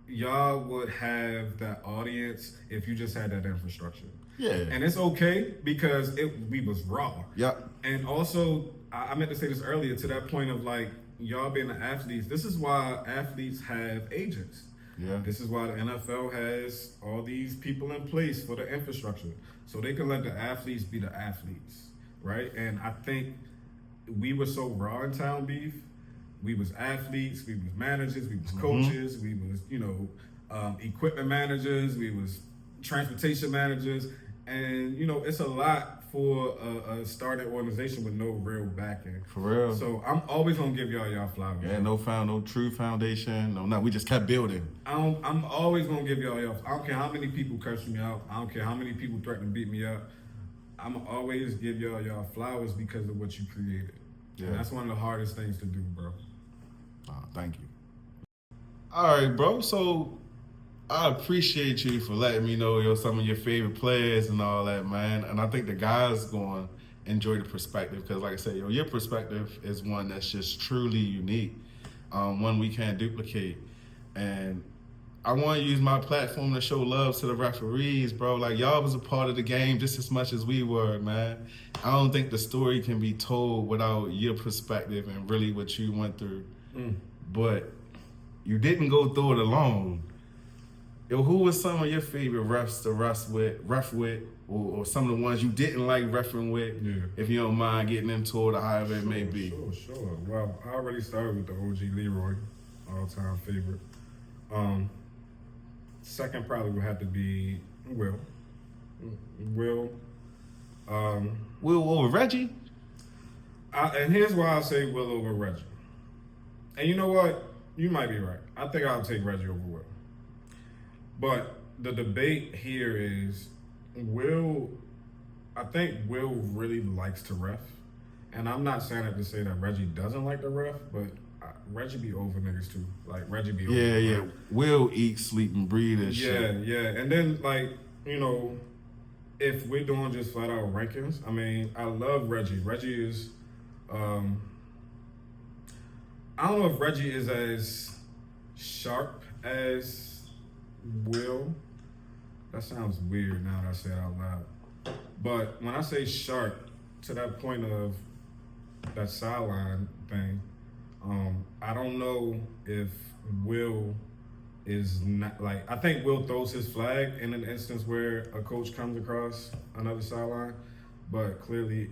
y'all would have that audience if you just had that infrastructure. Yeah. And it's okay because we was raw. Yep. And also, I meant to say this earlier to that point of like, y'all being the athletes, this is why athletes have agents. Yeah. This is why the NFL has all these people in place for the infrastructure. So they can let the athletes be the athletes, right? And I think we were so raw in Town Beef. We was athletes, we was managers, we was coaches, we was, equipment managers, we was transportation managers. And, it's a lot for a starting organization with no real backing. For real. So I'm always going to give y'all flowers. Yeah, no true foundation. No, we just kept building. I'm always going to give y'all. I don't care how many people curse me out. I don't care how many people threaten to beat me up. I'm always give y'all flowers because of what you created. Yeah. And that's one of the hardest things to do, bro. Thank you. All right, bro. So I appreciate you for letting me know some of your favorite players and all that, man. And I think the guys going to enjoy the perspective because, like I said, your perspective is one that's just truly unique, one we can't duplicate. And I want to use my platform to show love to the referees, bro. Like, y'all was a part of the game just as much as we were, man. I don't think the story can be told without your perspective and really what you went through. But you didn't go through it alone. Yo, who was some of your favorite refs to ref with, or some of the ones you didn't like reffing with, if you don't mind getting into it or however it may be? Sure. Well, I already started with the OG Leroy, all-time favorite. Second probably would have to be Will. Will over Reggie? And here's why I say Will over Reggie. And you know what? You might be right. I think I'll take Reggie over Will. But the debate here is I think Will really likes to ref. And I'm not saying that to say that Reggie doesn't like to ref, but Reggie be over niggas too. Like, Reggie be over. Yeah. Will eat, sleep, and breathe and shit. Yeah. And then, if we're doing just flat out rankings, I mean, I love Reggie. Reggie is, I don't know if Reggie is as sharp as Will. That sounds weird now that I say it out loud. But when I say sharp, to that point of that sideline thing, I don't know if Will is not I think Will throws his flag in an instance where a coach comes across another sideline, but clearly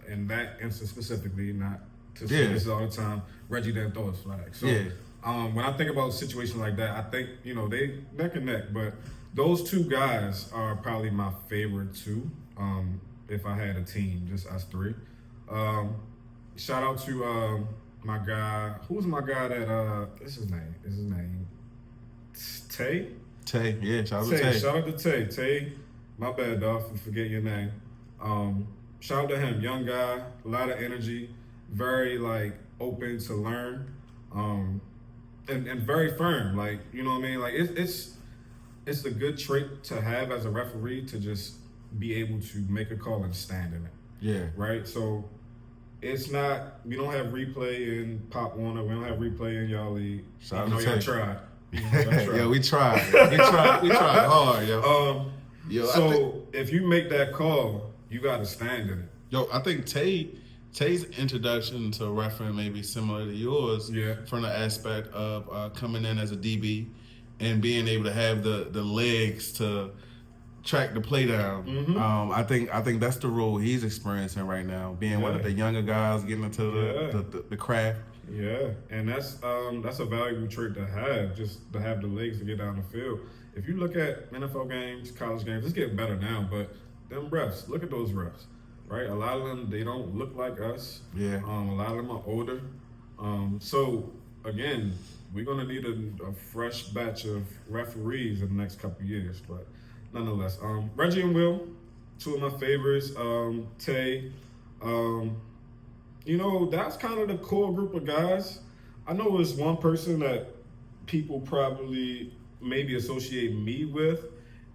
in that instance specifically, not to say this all the time, Reggie didn't throw his flag. So when I think about situations like that, I think, they neck and neck, but those two guys are probably my favorite two. If I had a team, just us three. Shout out to my guy. Who's my guy that what's his name? Is his name Tay? Tay, yeah, shout out to Tay. Shout out to Tay. Tay, my bad, dog, for forgetting your name. Shout out to him, young guy, a lot of energy, very open to learn, and very firm. You know what I mean? It's a good trait to have as a referee to just be able to make a call and stand in it. Yeah. Right? So It's not. We don't have replay in Pop Warner. We don't have replay in y'all league. Shout I out know to y'all Tay. tried. Yeah, we tried. We tried hard, yo. If you make that call, you got to stand in it. Yo, I think Tay's introduction to refereeing may be similar to yours. Yeah. From the aspect of coming in as a DB and being able to have the legs to track the play down. Mm-hmm. I think that's the role he's experiencing right now, being one of the younger guys getting into the craft. Yeah, and that's a valuable trait to have, just to have the legs to get down the field. If you look at NFL games, college games, it's getting better now, but them refs, look at those refs, right? A lot of them, they don't look like us. Yeah. A lot of them are older. So, again, we're going to need a fresh batch of referees in the next couple of years, but nonetheless. Reggie and Will, two of my favorites. Tay, that's kind of the core group of guys. I know it's one person that people probably maybe associate me with,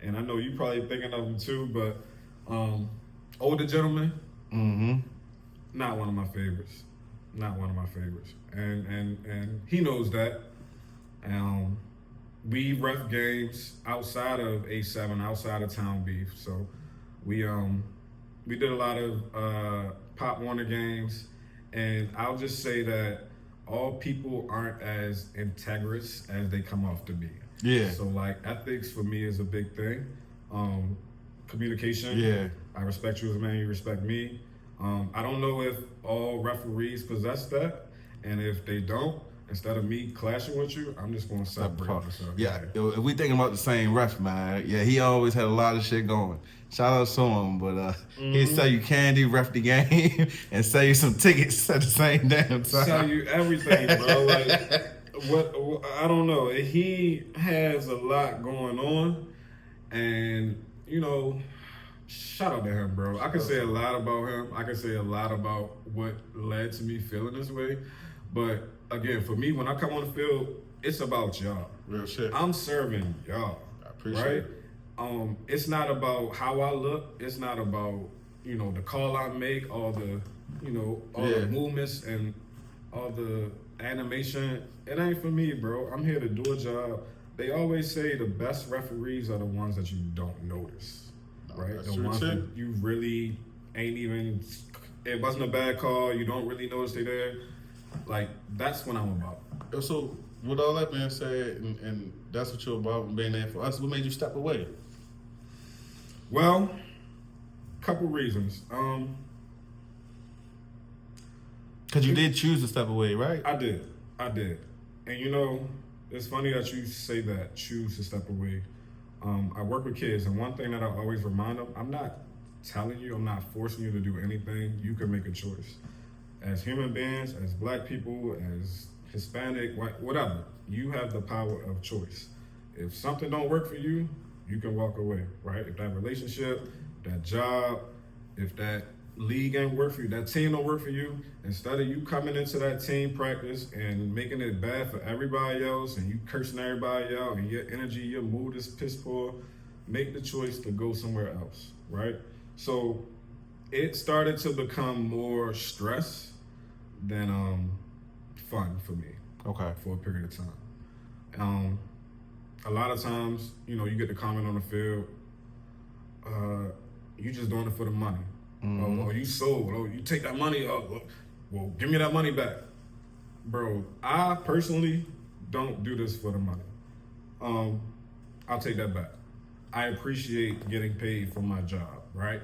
and I know you probably thinking of him too, but older gentleman, not one of my favorites. Not one of my favorites. And he knows that. We ref games outside of A7, outside of town beef. So we did a lot of Pop Warner games. And I'll just say that all people aren't as integrous as they come off to be. Yeah. So, like, ethics for me is a big thing. Communication. Yeah. I respect you as a man, you respect me. I don't know if all referees possess that. And if they don't, instead of me clashing with you, I'm just going to separate myself. Yeah. Yo, if we thinking about the same ref, man, yeah, he always had a lot of shit going. Shout out to him, but he'd sell you candy, ref the game, and sell you some tickets at the same damn time. Sell you everything, bro. Like, what I don't know. He has a lot going on, and shout out to him, bro. I can say a lot about him. I can say a lot about what led to me feeling this way, but again, for me, when I come on the field, it's about y'all. Real shit. I'm serving y'all. I appreciate right? it. It's not about how I look. It's not about the call I make, all the the movements and all the animation. It ain't for me, bro. I'm here to do a job. They always say the best referees are the ones that you don't notice, right? The ones that you really ain't even. It wasn't a bad call. You don't really notice they're there. Like, that's what I'm about. So, with all that being said, and that's what you're about, being there for us, what made you step away? Well, couple reasons. Because you did choose to step away, right? I did. And it's funny that you say that, choose to step away. I work with kids, and one thing that I always remind them, I'm not telling you, I'm not forcing you to do anything. You can make a choice. As human beings, as black people, as Hispanic, whatever, you have the power of choice. If something don't work for you, you can walk away, right? If that relationship, that job, if that league ain't work for you, that team don't work for you, instead of you coming into that team practice and making it bad for everybody else and you cursing everybody out and your energy, your mood is piss poor, make the choice to go somewhere else, right? So it started to become more stress than fun for me. Okay. For a period of time. A lot of times, you get the comment on the field, you just doing it for the money. Oh, you sold. Oh, you take that money. Well, give me that money back. Bro, I personally don't do this for the money. I'll take that back. I appreciate getting paid for my job, right?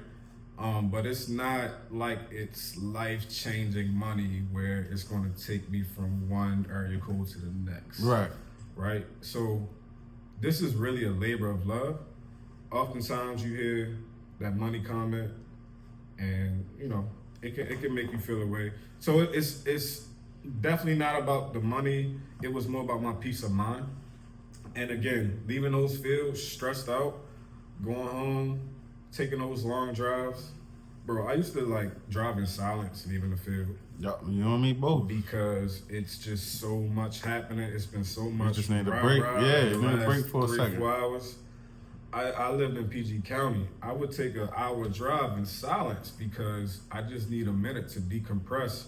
But it's not like it's life-changing money where it's going to take me from one area code to the next. Right. Right? So this is really a labor of love. Oftentimes you hear that money comment and, it can make you feel away. So it's definitely not about the money. It was more about my peace of mind. And again, leaving those fields stressed out, going home, taking those long drives. Bro, I used to drive in silence leaving the field. Yeah, you know me both. Because it's just so much happening. It's been so much. You just need a break. Yeah, you need a break for a second. 3-4 hours. I lived in PG County. I would take an hour drive in silence because I just need a minute to decompress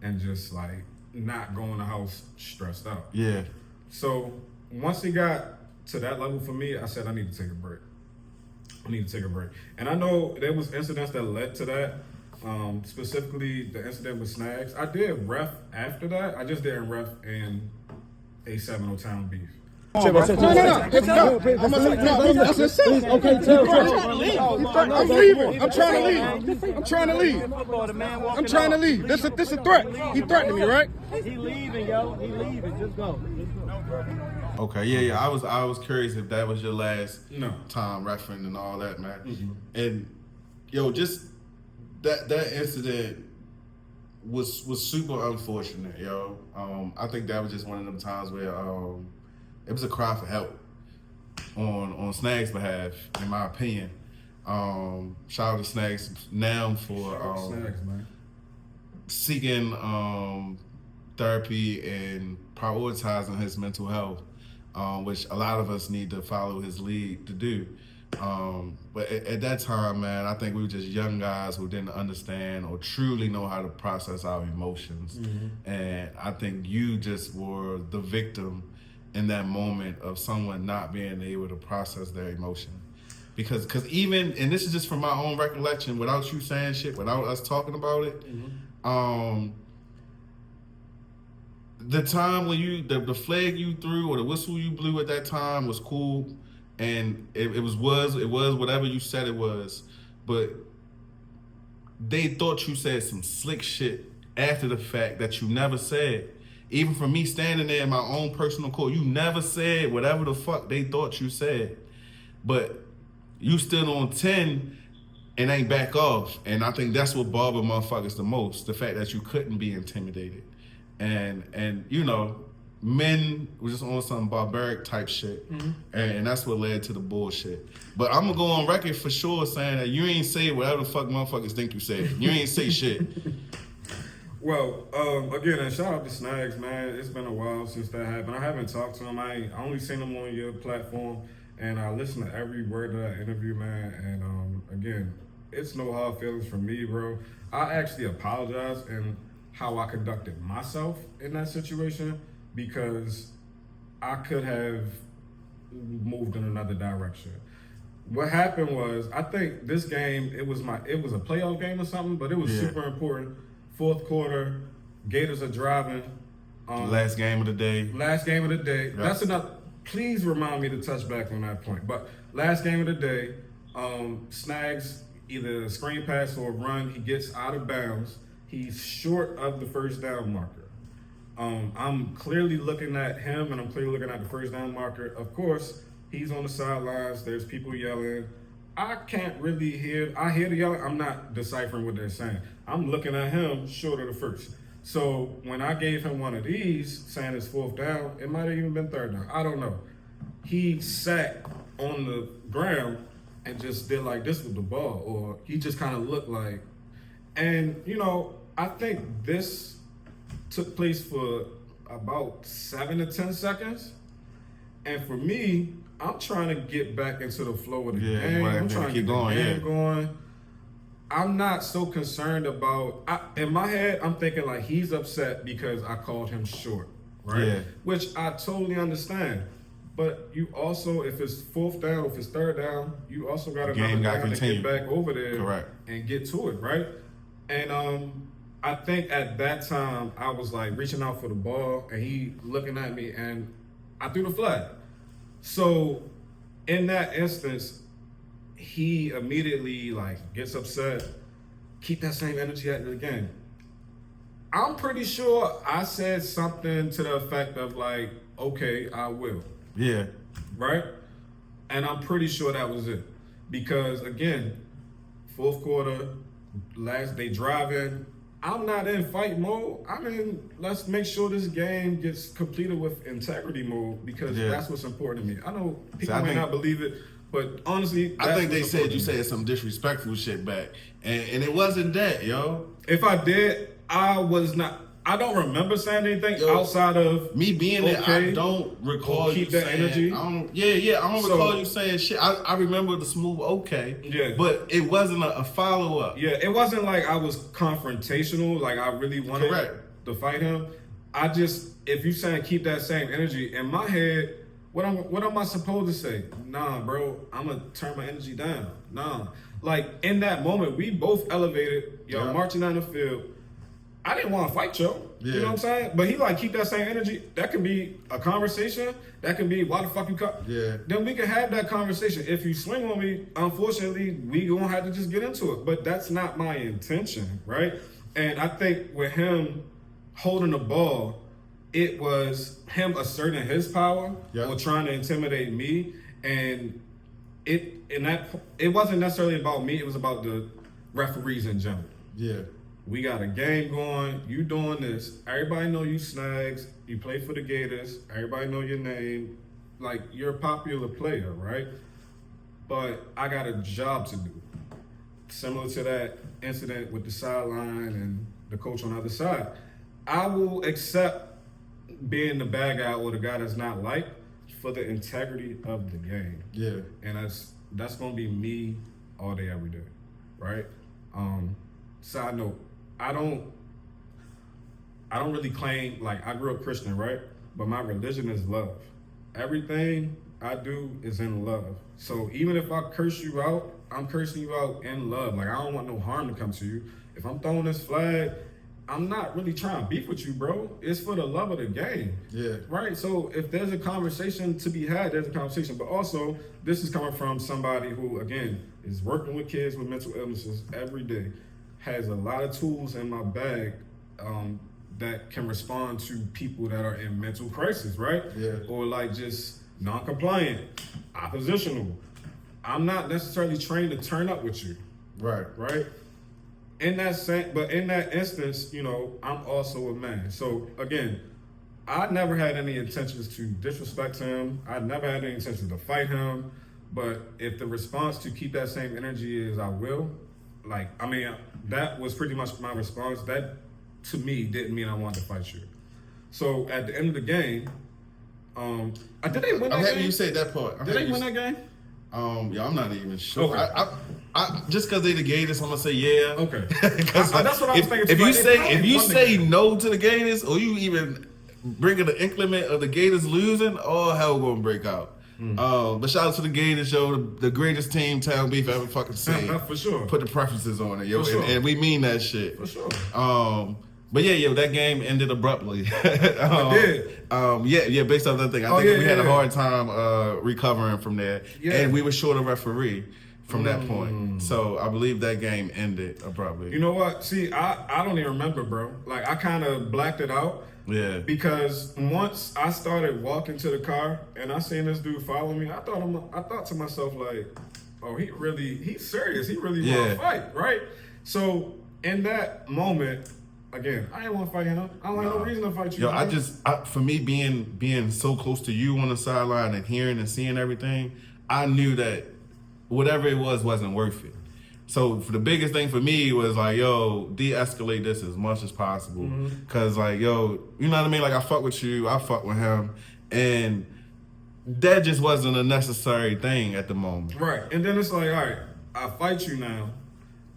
and just like not go in the house stressed out. Yeah. So once it got to that level for me, I said I need to take a break. I need to take a break. And I know there was incidents that led to that. Specifically the incident with Snags. I did ref after that. I just didn't ref in a 7-0 town beef. No. That's insane. Okay, I'm leaving. I'm trying to leave. This a threat. He threatened me, right? He leaving, yo. He leaving. Just go. Okay, yeah. I was curious if that was your last No. time referencing and all that, man. Mm-hmm. And yo, just that incident was super unfortunate, yo. I think that was just one of them times where it was a cry for help on Snags' behalf, in my opinion. Shout out to Snags now for Snags, man. seeking therapy and prioritizing his mental health, which a lot of us need to follow his lead to do. But at that time, man, I think we were just young guys who didn't understand or truly know how to process our emotions. Mm-hmm. And I think you just were the victim in that moment of someone not being able to process their emotion. Because even, and this is just from my own recollection, without you saying shit, without us talking about it, mm-hmm. The time when the flag you threw or the whistle you blew at that time was cool, and it was whatever you said it was, but they thought you said some slick shit after the fact that you never said. Even for me standing there in my own personal court, you never said whatever the fuck they thought you said, but you stood on 10 and ain't back off. And I think that's what bothered motherfuckers the most, the fact that you couldn't be intimidated. And you know, men were just on some barbaric type shit, mm-hmm. and that's what led to the bullshit. But I'm gonna go on record for sure saying that you ain't say whatever the fuck motherfuckers think you said. You ain't say shit. Well, again, and shout out to Snags, man. It's been a while since that happened. I haven't talked to him. I only seen him on your platform, and I listened to every word of that interview, man. And again, it's no hard feelings for me, bro. I actually apologize in how I conducted myself in that situation, because I could have moved in another direction. What happened was, I think this game, it was a playoff game or something, but it was super important. Fourth quarter, Gators are driving. Last game of the day. Yes. That's enough. Please remind me to touch back on that point. But last game of the day, Snags either a screen pass or a run. He gets out of bounds. He's short of the first down marker. I'm clearly looking at him, and I'm clearly looking at the first down marker. Of course, he's on the sidelines. There's people yelling. I can't really hear. I hear the yelling. I'm not deciphering what they're saying. I'm looking at him short of the first. So when I gave him one of these, saying it's fourth down, it might have even been third down. I don't know. He sat on the ground and just did like this with the ball, or he just kind of looked like. And, you know, I think this took place for about 7 to 10 seconds. And for me, I'm trying to get back into the flow of the game. I'm trying to keep going. I'm not so concerned about, in my head, I'm thinking like he's upset because I called him short, right? Yeah. Which I totally understand. But you also, if it's fourth down, if it's third down, you also got to get back over there and get to it, right? And I think at that time, I was like reaching out for the ball and he looking at me and I threw the flag. So in that instance, he immediately like gets upset, keep that same energy at it again. I'm pretty sure I said something to the effect of like, okay, I will. Yeah. Right? And I'm pretty sure that was it. Because again, fourth quarter, they drive in. I'm not in fight mode. I'm in, let's make sure this game gets completed with integrity mode, because that's what's important to me. I know people may not believe it, but honestly, I think they said you said some disrespectful shit back, and it wasn't that, yo. If I did, I I don't remember saying anything outside of me being there. I don't recall keep you that saying, energy. I don't recall you saying shit. I remember the smooth Yeah. but it wasn't a follow up. Yeah, it wasn't like I was confrontational, like I really wanted to fight him. I just, if you saying keep that same energy, in my head, what am I supposed to say? Nah, bro, I'm gonna turn my energy down. Nah. Like in that moment, we both elevated, marching down the field. I didn't want to fight you. Yeah. You know what I'm saying? But he like keep that same energy. That can be a conversation. That can be why the fuck you cut. Yeah. Then we can have that conversation. If you swing on me, unfortunately, we gonna have to just get into it. But that's not my intention, right? And I think with him holding the ball, it was him asserting his power or trying to intimidate me. And it wasn't necessarily about me. It was about the referees in general. Yeah. We got a game going. You doing this. Everybody know you Snags. You play for the Gators. Everybody know your name. Like, you're a popular player, right? But I got a job to do. Similar to that incident with the sideline and the coach on the other side. I will accept being the bad guy or the guy that's not liked for the integrity of the game. Yeah. And that's going to be me all day, every day, right? Side note, I don't really claim, like, I grew up Christian, right? But my religion is love. Everything I do is in love. So even if I curse you out, I'm cursing you out in love. Like, I don't want no harm to come to you. If I'm throwing this flag, I'm not really trying to beef with you, bro. It's for the love of the game. Yeah. Right? So if there's a conversation to be had, there's a conversation. But also, this is coming from somebody who, again, is working with kids with mental illnesses every day. Has a lot of tools in my bag that can respond to people that are in mental crisis, right? Yeah. Or like just non-compliant, oppositional. I'm not necessarily trained to turn up with you. Right. Right? In that instance, you know, I'm also a man. So again, I never had any intentions to disrespect him. I never had any intentions to fight him. But if the response to keep that same energy is I will, like, I mean, that was pretty much my response. That, to me, didn't mean I wanted to fight you. So, at the end of the game, did they win that game? I'm happy you said that part. Did they win that game? I'm not even sure. Okay. I just because they the Gators, I'm gonna say yeah. Okay. That's what I was thinking. If you say no to the Gators, or you even bring in the increment of the Gators losing, all hell gonna break out. But shout out to the Gators, yo, the greatest team town beef ever fucking seen. For sure. Put the preferences on it, yo, For sure. and we mean that shit. For sure. But yeah, yo, that game ended abruptly. It did. Based off that thing, I think we had a hard time recovering from there, and we were short a referee from that point. So I believe that game ended abruptly. You know what? See, I don't even remember, bro. Like, I kind of blacked it out. Yeah. Because once I started walking to the car and I seen this dude follow me, I thought to myself, like, oh, he's serious. He really want to fight, right? So in that moment, again, I didn't want to fight him. I don't have no reason to fight you. Yo, for me being so close to you on the sideline and hearing and seeing everything, I knew that whatever it was wasn't worth it. So the biggest thing for me was like, yo, de-escalate this as much as possible. Cause like, yo, you know what I mean? Like, I fuck with you, I fuck with him. And that just wasn't a necessary thing at the moment. Right. And then it's like, all right, I fight you now,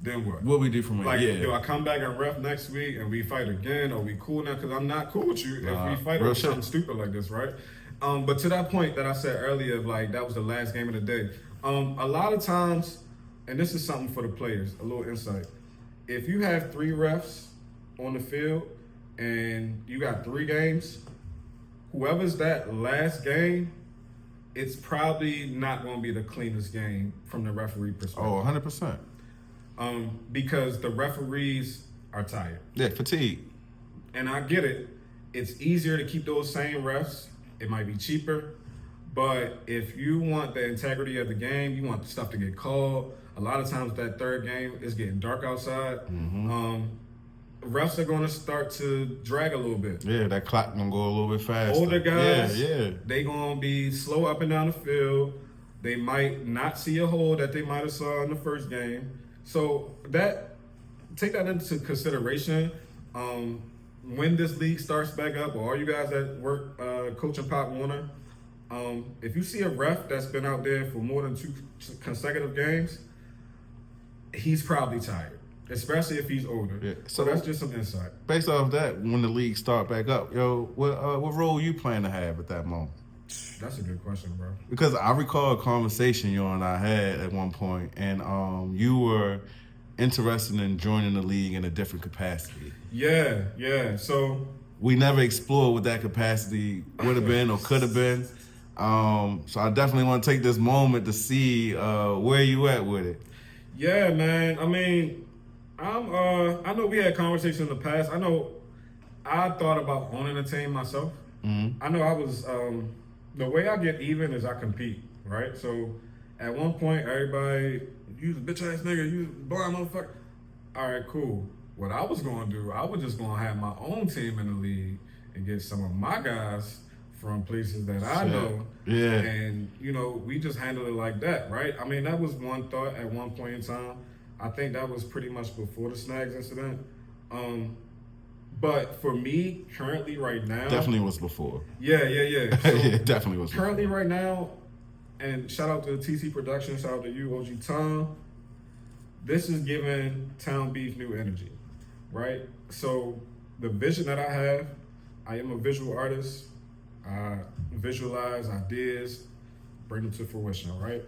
then what? What we do from here? Like, do I come back and ref next week and we fight again? Are we cool now? Because I'm not cool with you if we fight over something stupid like this, right? But to that point that I said earlier, like, that was the last game of the day. A lot of times, and this is something for the players, a little insight. If you have 3 refs on the field and you got 3 games, whoever's that last game, it's probably not going to be the cleanest game from the referee perspective. Oh, 100%. Because the referees are tired. Yeah, fatigue. And I get it. It's easier to keep those same refs. It might be cheaper. But if you want the integrity of the game, you want stuff to get called. A lot of times that third game is getting dark outside. Refs are going to start to drag a little bit. Yeah, that clock going to go a little bit faster. Older guys, yeah. They going to be slow up and down the field. They might not see a hole that they might have saw in the first game. So take that into consideration. when this league starts back up, or all you guys that work coaching Pop Warner, if you see a ref that's been out there for more than 2 consecutive games, he's probably tired, especially if he's older. Yeah. So that's just some insight. Based off that, when the league start back up, what role you plan to have at that moment? That's a good question, bro. Because I recall a conversation you and I had at one point, and you were interested in joining the league in a different capacity. Yeah. So we never explored what that capacity would have been or could have been. So I definitely want to take this moment to see where you at with it. Yeah, man. I mean, I know we had conversations in the past. I know I thought about owning a team myself. Mm-hmm. I know I was the way I get even is I compete, right? So at one point, everybody, you a bitch ass nigga, you boring motherfucker. All right, cool. What I was gonna do, I was just gonna have my own team in the league and get some of my guys from places that I know. Yeah. And, we just handled it like that, right? I mean, that was one thought at one point in time. I think that was pretty much before the Snags incident. But for me, currently right now... Definitely was before. Yeah. So yeah, definitely was currently before. Right now, and shout out to TC Productions, shout out to you, OG Tom. This is giving Town Beef new energy, right? So the vision that I have, I am a visual artist. I visualize ideas, bring them to fruition, right?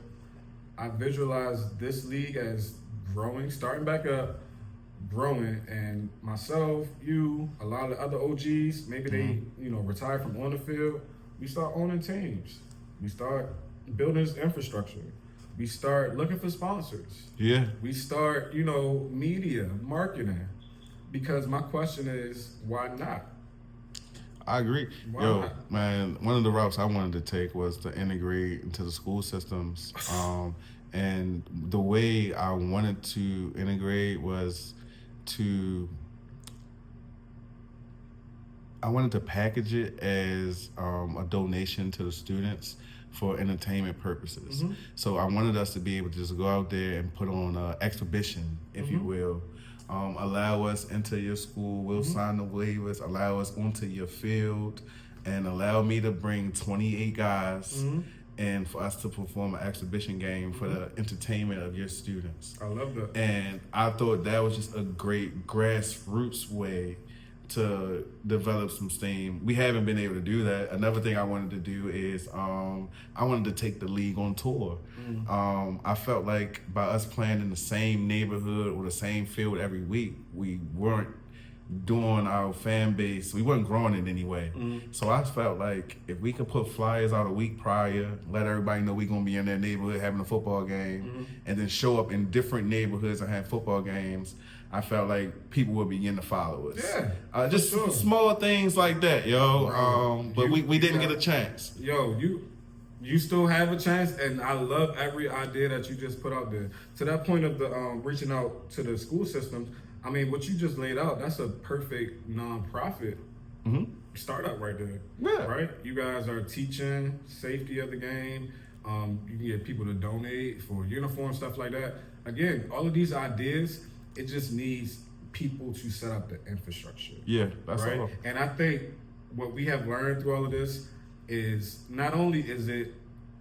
I visualize this league as growing, starting back up, growing, and myself, you, a lot of the other OGs, maybe they, retire from on the field. We start owning teams. We start building this infrastructure. We start looking for sponsors. Yeah. We start, media, marketing. Because my question is, why not? I agree. Why Yo, not? man, one of the routes I wanted to take was to integrate into the school systems. And the way I wanted to integrate was I wanted to package it as a donation to the students for entertainment purposes. Mm-hmm. So I wanted us to be able to just go out there and put on an exhibition, if you will. Allow us into your school, we'll sign the waivers, allow us onto your field, and allow me to bring 28 guys and for us to perform an exhibition game for the entertainment of your students. I love that. And I thought that was just a great grassroots way to develop some steam. We haven't been able to do that. Another thing I wanted to do is I wanted to take the league on tour. I felt like by us playing in the same neighborhood or the same field every week, we weren't doing our fan base, we weren't growing it anyway. So I felt like if we could put flyers out a week prior, let everybody know we're gonna be in their neighborhood having a football game, and then show up in different neighborhoods and have football games, I felt like people would begin to follow us. Yeah, just sure. small things like that, yo. Right. But we didn't get a chance. Yo, you still have a chance, and I love every idea that you just put out there. To that point of the reaching out to the school systems, I mean, what you just laid out, that's a perfect nonprofit startup right there. Yeah. Right? You guys are teaching safety of the game. You can get people to donate for uniforms, stuff like that. Again, all of these ideas, it just needs people to set up the infrastructure. Yeah, that's right? all. And I think what we have learned through all of this is not only is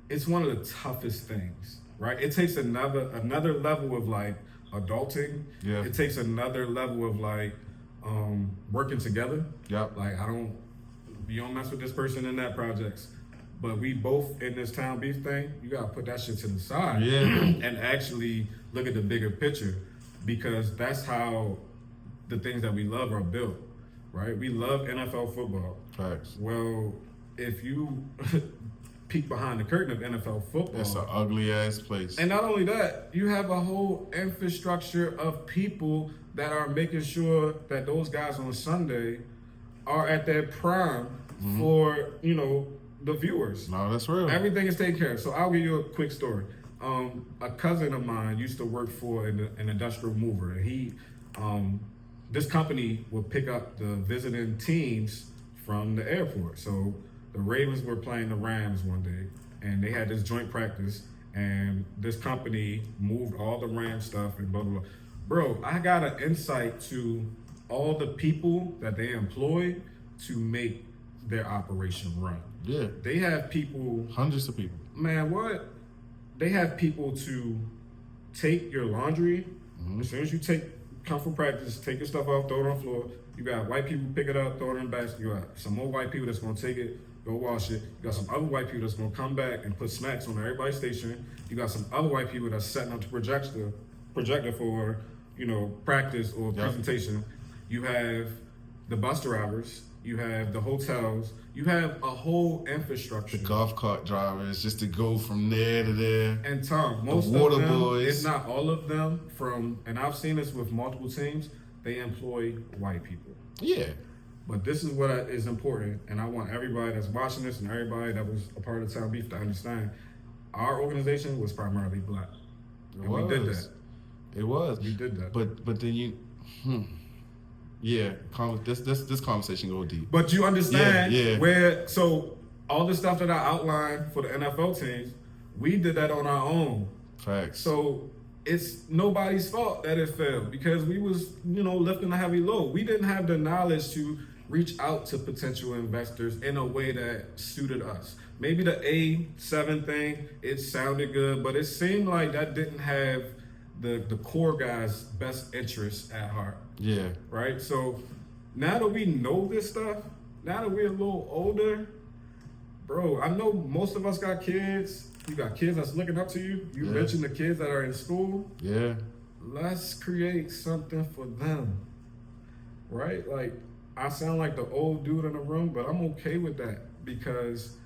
it's one of the toughest things, right? It takes another level of like adulting. Yeah. It takes another level of like working together. Yep. Like you don't mess with this person in that projects. But we both in this Town Beef thing, you gotta put that shit to the side and actually look at the bigger picture, because that's how the things that we love are built, right? We love NFL football. Facts. Well, if you peek behind the curtain of NFL football, It's an ugly ass place. and not only that, you have a whole infrastructure of people that are making sure that those guys on Sunday are at their prime for, the viewers. No, that's real. Everything is taken care of. So I'll give you a quick story. A cousin of mine used to work for an industrial mover. He, this company would pick up the visiting teams from the airport. So the Ravens were playing the Rams one day, and they had this joint practice, and this company moved all the Rams stuff and blah, blah, blah. Bro, I got an insight to all the people that they employ to make their operation run. Yeah. They have people, Hundreds of people. man, what? They have people to take your laundry. Mm-hmm. As soon as you come from practice, take your stuff off, throw it on the floor. You got white people pick it up, throw it in the basket. You got some more white people that's gonna take it, go wash it. You got some other white people that's gonna come back and put snacks on everybody's station. You got some other white people that's setting up the projector for, practice or presentation. You have the bus drivers. You have the hotels. You have a whole infrastructure. The golf cart drivers, just to go from there to there. And Tom, most water of them, boys. if not all of them, and I've seen this with multiple teams, they employ white people. Yeah. But this is what is important, and I want everybody that's watching this and everybody that was a part of Town Beef to understand. Our organization was primarily black. We did that. It was. We did that. But then yeah, this conversation go deep. But you understand yeah. So all the stuff that I outlined for the NFL teams, we did that on our own. Facts. So it's nobody's fault that it failed because we was, lifting a heavy load. We didn't have the knowledge to reach out to potential investors in a way that suited us. Maybe the A7 thing, it sounded good, but it seemed like that didn't have the core guys' best interests at heart. Yeah. Right? So now that we know this stuff, now that we're a little older, bro, I know most of us got kids. You got kids that's looking up to you. You mentioned the kids that are in school. Yeah. Let's create something for them. Right? Like, I sound like the old dude in the room, but I'm okay with that because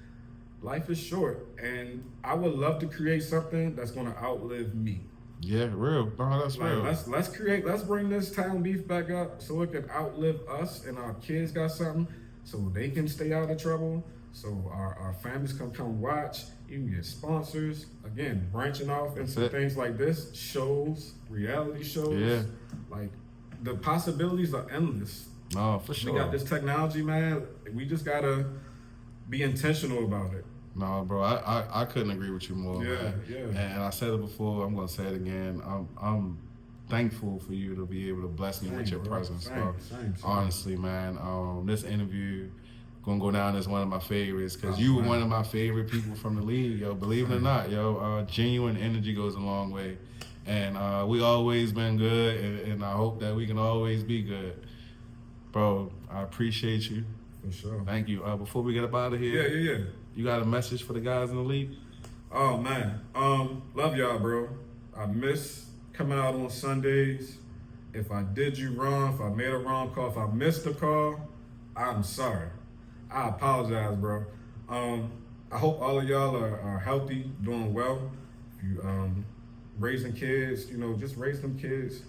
life is short. And I would love to create something that's going to outlive me. Yeah, real. No, that's real. Let's bring this Town Beef back up so it can outlive us and our kids got something so they can stay out of trouble, so our families can come watch. You can get sponsors. Again, branching off into things like this, shows, reality shows. Yeah. Like, the possibilities are endless. No, for sure. We got this technology, man. We just got to be intentional about it. No, bro, I couldn't agree with you more. Yeah, man. yeah. And I said it before, I'm gonna say it again. I'm thankful for you to be able to bless me with your presence, bro. Same. Honestly, man, this interview gonna go down as one of my favorites because you were one of my favorite people from the league, yo. Believe it or not, yo, genuine energy goes a long way, and we always been good, and I hope that we can always be good, bro. I appreciate you. For sure. Thank you. Before we get up out of here, Yeah. You got a message for the guys in the league? Oh man, love y'all, bro. I miss coming out on Sundays. If I did you wrong, if I made a wrong call, if I missed a call, I'm sorry. I apologize, bro. I hope all of y'all are healthy, doing well. If you raising kids, just raise them kids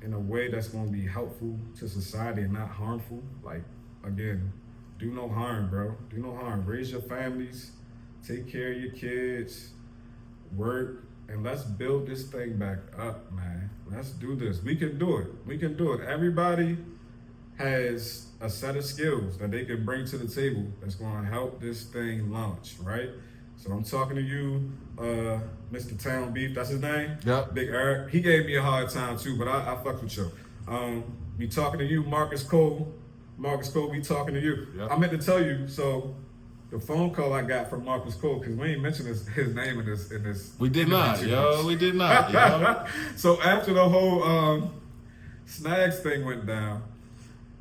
in a way that's gonna be helpful to society and not harmful. Like, again, do no harm, bro. Do no harm. Raise your families. Take care of your kids. Work. And let's build this thing back up, man. Let's do this. We can do it. We can do it. Everybody has a set of skills that they can bring to the table that's going to help this thing launch, right? So I'm talking to you, Mr. Town Beef. That's his name? Yep. Big Eric. He gave me a hard time, too, but I fuck with you. Be talking to you, Marcus Cole. Marcus Cole, we talking to you. Yep. I meant to tell you, so the phone call I got from Marcus Cole, because we ain't mentioned his name in this. We did not, yo. We did not, yo. So after the whole Snags thing went down,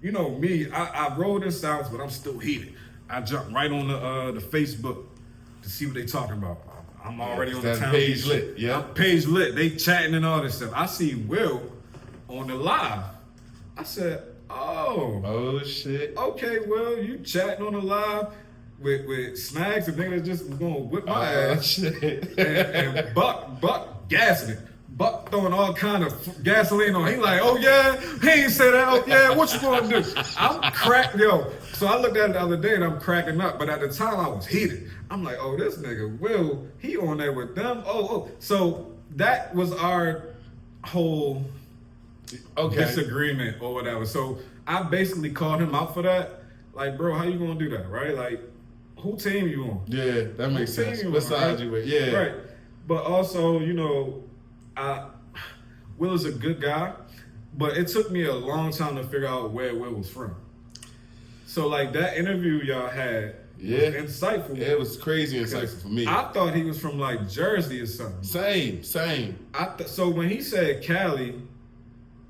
you know me, I rolled this out, but I'm still heated. I jumped right on the Facebook to see what they talking about. I'm already on the town page lit. Yeah, page lit. They chatting and all this stuff. I see Will on the live. I said, oh shit. Okay, Will, you chatting on the live with Snags, the nigga that just was gonna whip my ass. Shit. and Buck gassing it. Buck throwing all kind of gasoline on. He like, oh yeah, he ain't say that. Oh yeah, what you gonna do? I'm cracked, yo. So I looked at it the other day and I'm cracking up. But at the time I was heated. I'm like, oh, this nigga Will, he on there with them. Oh. So that was our whole disagreement or whatever. So I basically called him out for that. Like, bro, how you gonna do that, right? Like, who team you on? Yeah, that makes sense. What side you with? Yeah. Right. But also, Will is a good guy, But it took me a long time to figure out where Will was from. So like that interview y'all had was insightful. It was crazy insightful for me. I thought he was from like Jersey or something. Same. So when he said Cali,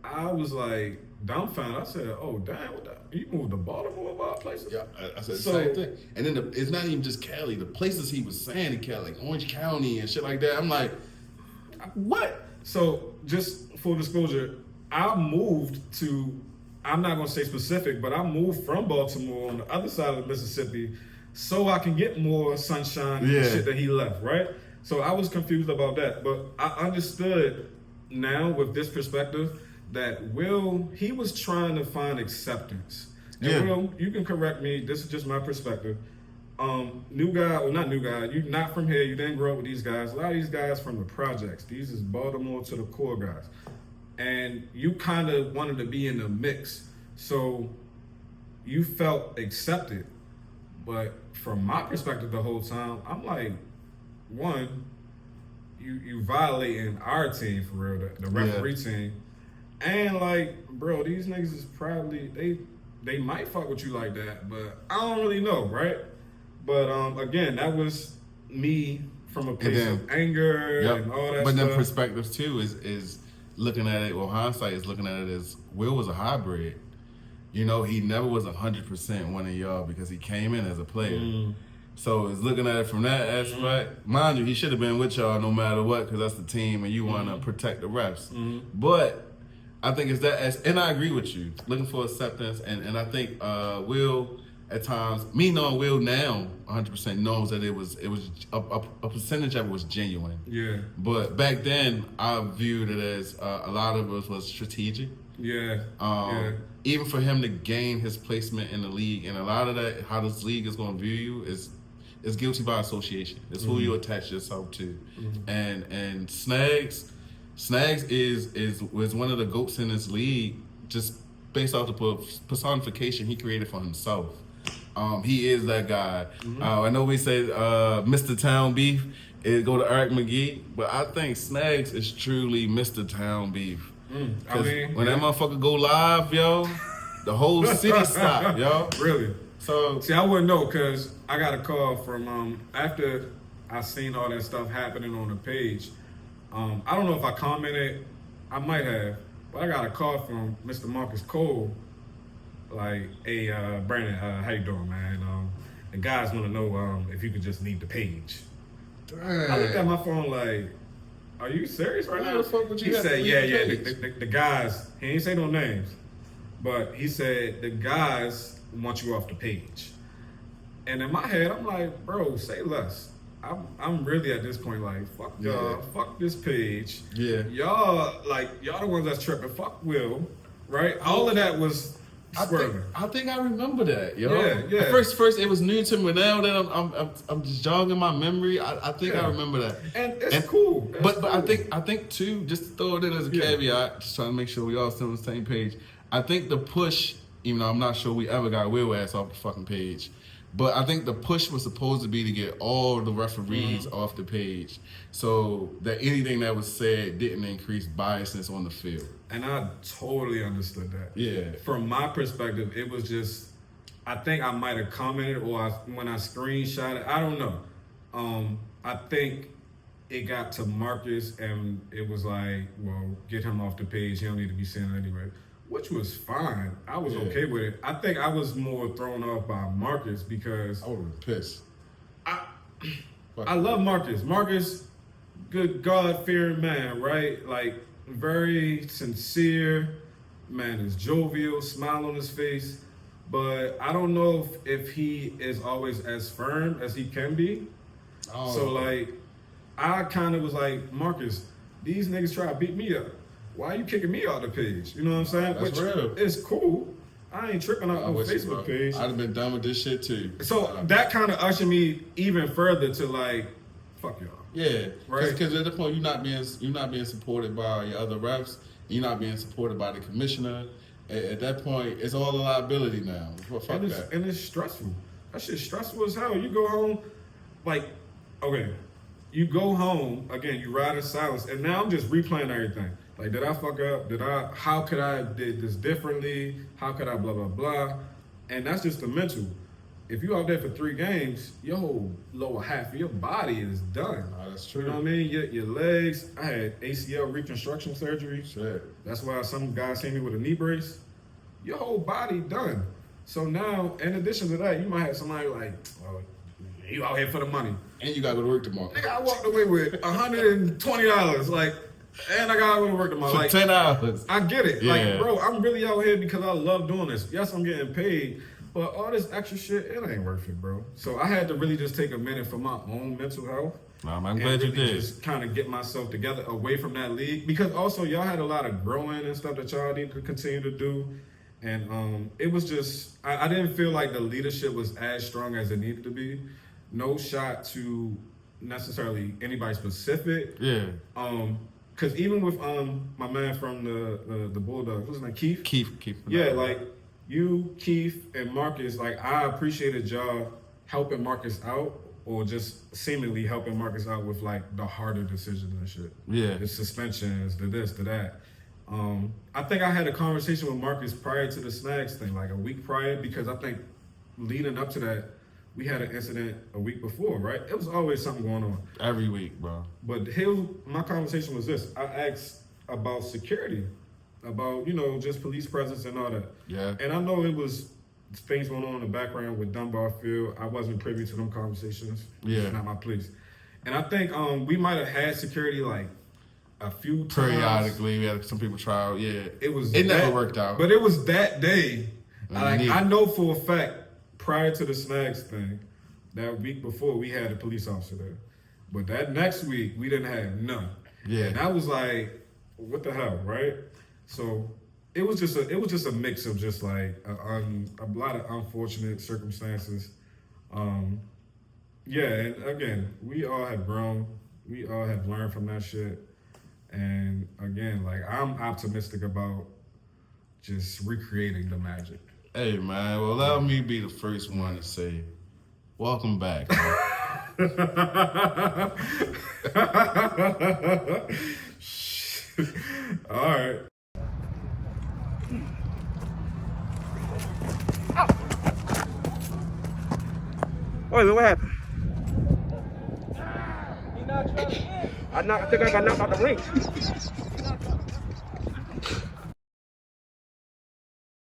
I was like dumbfounded. I said, "Oh damn, what the, you moved to Baltimore of all places?" Yeah, I said the same thing. And then it's not even just Cali. The places he was saying in Cali, like Orange County and shit like that. I'm like, what? So just full disclosure, I moved to. I'm not gonna say specific, but I moved from Baltimore on the other side of the Mississippi so I can get more sunshine and the shit that he left, right? So I was confused about that, but I understood now with this perspective that Will, he was trying to find acceptance. And Will, you can correct me, this is just my perspective. New guy, well not new guy, you're not from here, you didn't grow up with these guys. A lot of these guys from the projects. These is Baltimore to the core guys. And you kind of wanted to be in the mix. So you felt accepted. But from my perspective the whole time, I'm like, one, you violating our team for real, the referee team. And like, bro, these niggas is probably, they might fuck with you like that, but I don't really know, right? But again, that was me from a place of anger and all that stuff. But then perspectives too is looking at it, well, hindsight is looking at it as Will was a hybrid. You know, he never was 100% one of y'all because he came in as a player. So it's looking at it from that aspect. Mind you, he should have been with y'all no matter what because that's the team and you want to protect the refs. But I think it's that, and I agree with you, looking for acceptance. And I think Will, at times, me knowing Will now 100% knows that it was a percentage of it was genuine. Yeah. But back then, I viewed it as a lot of it was strategic. Yeah. Even for him to gain his placement in the league, and a lot of that, how this league is going to view you is guilty by association. It's who you attach yourself to. And Snags is one of the GOATs in this league, just based off the personification he created for himself. He is that guy. I know we say Mr. Town Beef, it go to Eric McGee, but I think Snags is truly Mr. Town Beef. When that motherfucker go live, yo, the whole city stop, yo. Really? So see, I wouldn't know because I got a call from after I seen all that stuff happening on the page. I don't know if I commented, I might have, but I got a call from Mr. Marcus Cole, like, hey, Brandon, how you doing, man? The guys want to know if you could just leave the page. Dang. I looked at my phone like, are you serious right now? He said, the guys, he ain't say no names, but he said the guys want you off the page. And in my head, I'm like, bro, say less. I'm really at this point like, fuck y'all, fuck this page. Yeah. Y'all the ones that's tripping. Fuck Will, right? All of that was swerving. I think I remember that, yo. Yeah. At first it was new to me. Now that I'm just jogging my memory, I think I remember that. And it's cool. But I think too, just to throw it in as a caveat, just trying to make sure we all still on the same page. I think the push, even though I'm not sure we ever got Will ass off the fucking page, but I think the push was supposed to be to get all the referees off the page so that anything that was said didn't increase biasness on the field. And I totally understood that. Yeah. From my perspective, it was just, I think I might have commented or when I screenshot it, I don't know. I think it got to Marcus and it was like, well, get him off the page. He don't need to be saying it anyway. Which was fine. I was okay with it. I think I was more thrown off by Marcus because I would have been pissed. I love Marcus. Marcus, good God-fearing man, right? Like, very sincere. Man is jovial, smile on his face. But I don't know if he is always as firm as he can be. So, like, I kind of was like, Marcus, these niggas try to beat me up. Why are you kicking me off the page? You know what I'm saying? That's real. It's cool. I ain't tripping on the Facebook page. I'd have been done with this shit too. So that kind of ushered me even further to like, fuck y'all. Yeah, right. Because at the point you're not being supported by your other refs. You're not being supported by the commissioner. At that point, it's all a liability now. Well, fuck that. And it's stressful. That shit's stressful as hell. You go home, like, okay, you go home again. You ride in silence, and now I'm just replaying everything. Like, did I fuck up? How could I did this differently? How could I blah, blah, blah? And that's just the mental. If you out there for 3 games, your whole lower half of your body is done. Oh, that's true. You know what I mean? Your legs. I had ACL reconstruction surgery. Shit. That's why some guys see me with a knee brace. Your whole body done. So now, in addition to that, you might have somebody like, oh, you out here for the money. And you gotta go to work tomorrow. Nigga, I walked away with $120. Like, and I gotta go to work tomorrow. For like, 10 hours. I get it. Yeah. Like, bro, I'm really out here because I love doing this. Yes, I'm getting paid, but all this extra shit, it ain't worth it, bro. So I had to really just take a minute for my own mental health. Nah, man, I'm glad you did. Just kind of get myself together away from that league, because also y'all had a lot of growing and stuff that y'all need to continue to do. And it was just, I didn't feel like the leadership was as strong as it needed to be. No shot to necessarily anybody specific. Yeah. Because even with my man from the Bulldogs, what's his name, Keith? Keith. Yeah, like you, Keith, and Marcus, like I appreciated y'all helping Marcus out, or just seemingly helping Marcus out with like the harder decisions and shit. Yeah. The suspensions, the this, the that. I think I had a conversation with Marcus prior to the Snags thing, like a week prior, because I think leading up to that, we had an incident a week before, right? It was always something going on. Every week, bro. But my conversation was this. I asked about security, about, just police presence and all that. Yeah. And I know it was things going on in the background with Dunbar Field. I wasn't privy to them conversations. Yeah. It's not my place. And I think we might have had security like a few times. Periodically, we had some people try out. Yeah. It never worked out. But it was that day. I know for a fact, prior to the Snags thing, that week before, we had a police officer there. But that next week, we didn't have none. Yeah. And I was like, what the hell, right? So it was just a mix of just like a lot of unfortunate circumstances. Yeah, and again, we all have grown. We all have learned from that shit. And again, like I'm optimistic about just recreating the magic. Hey, man, well, allow me to be the first one to say, welcome back. All right. Wait, what happened? I think I got knocked out the ring.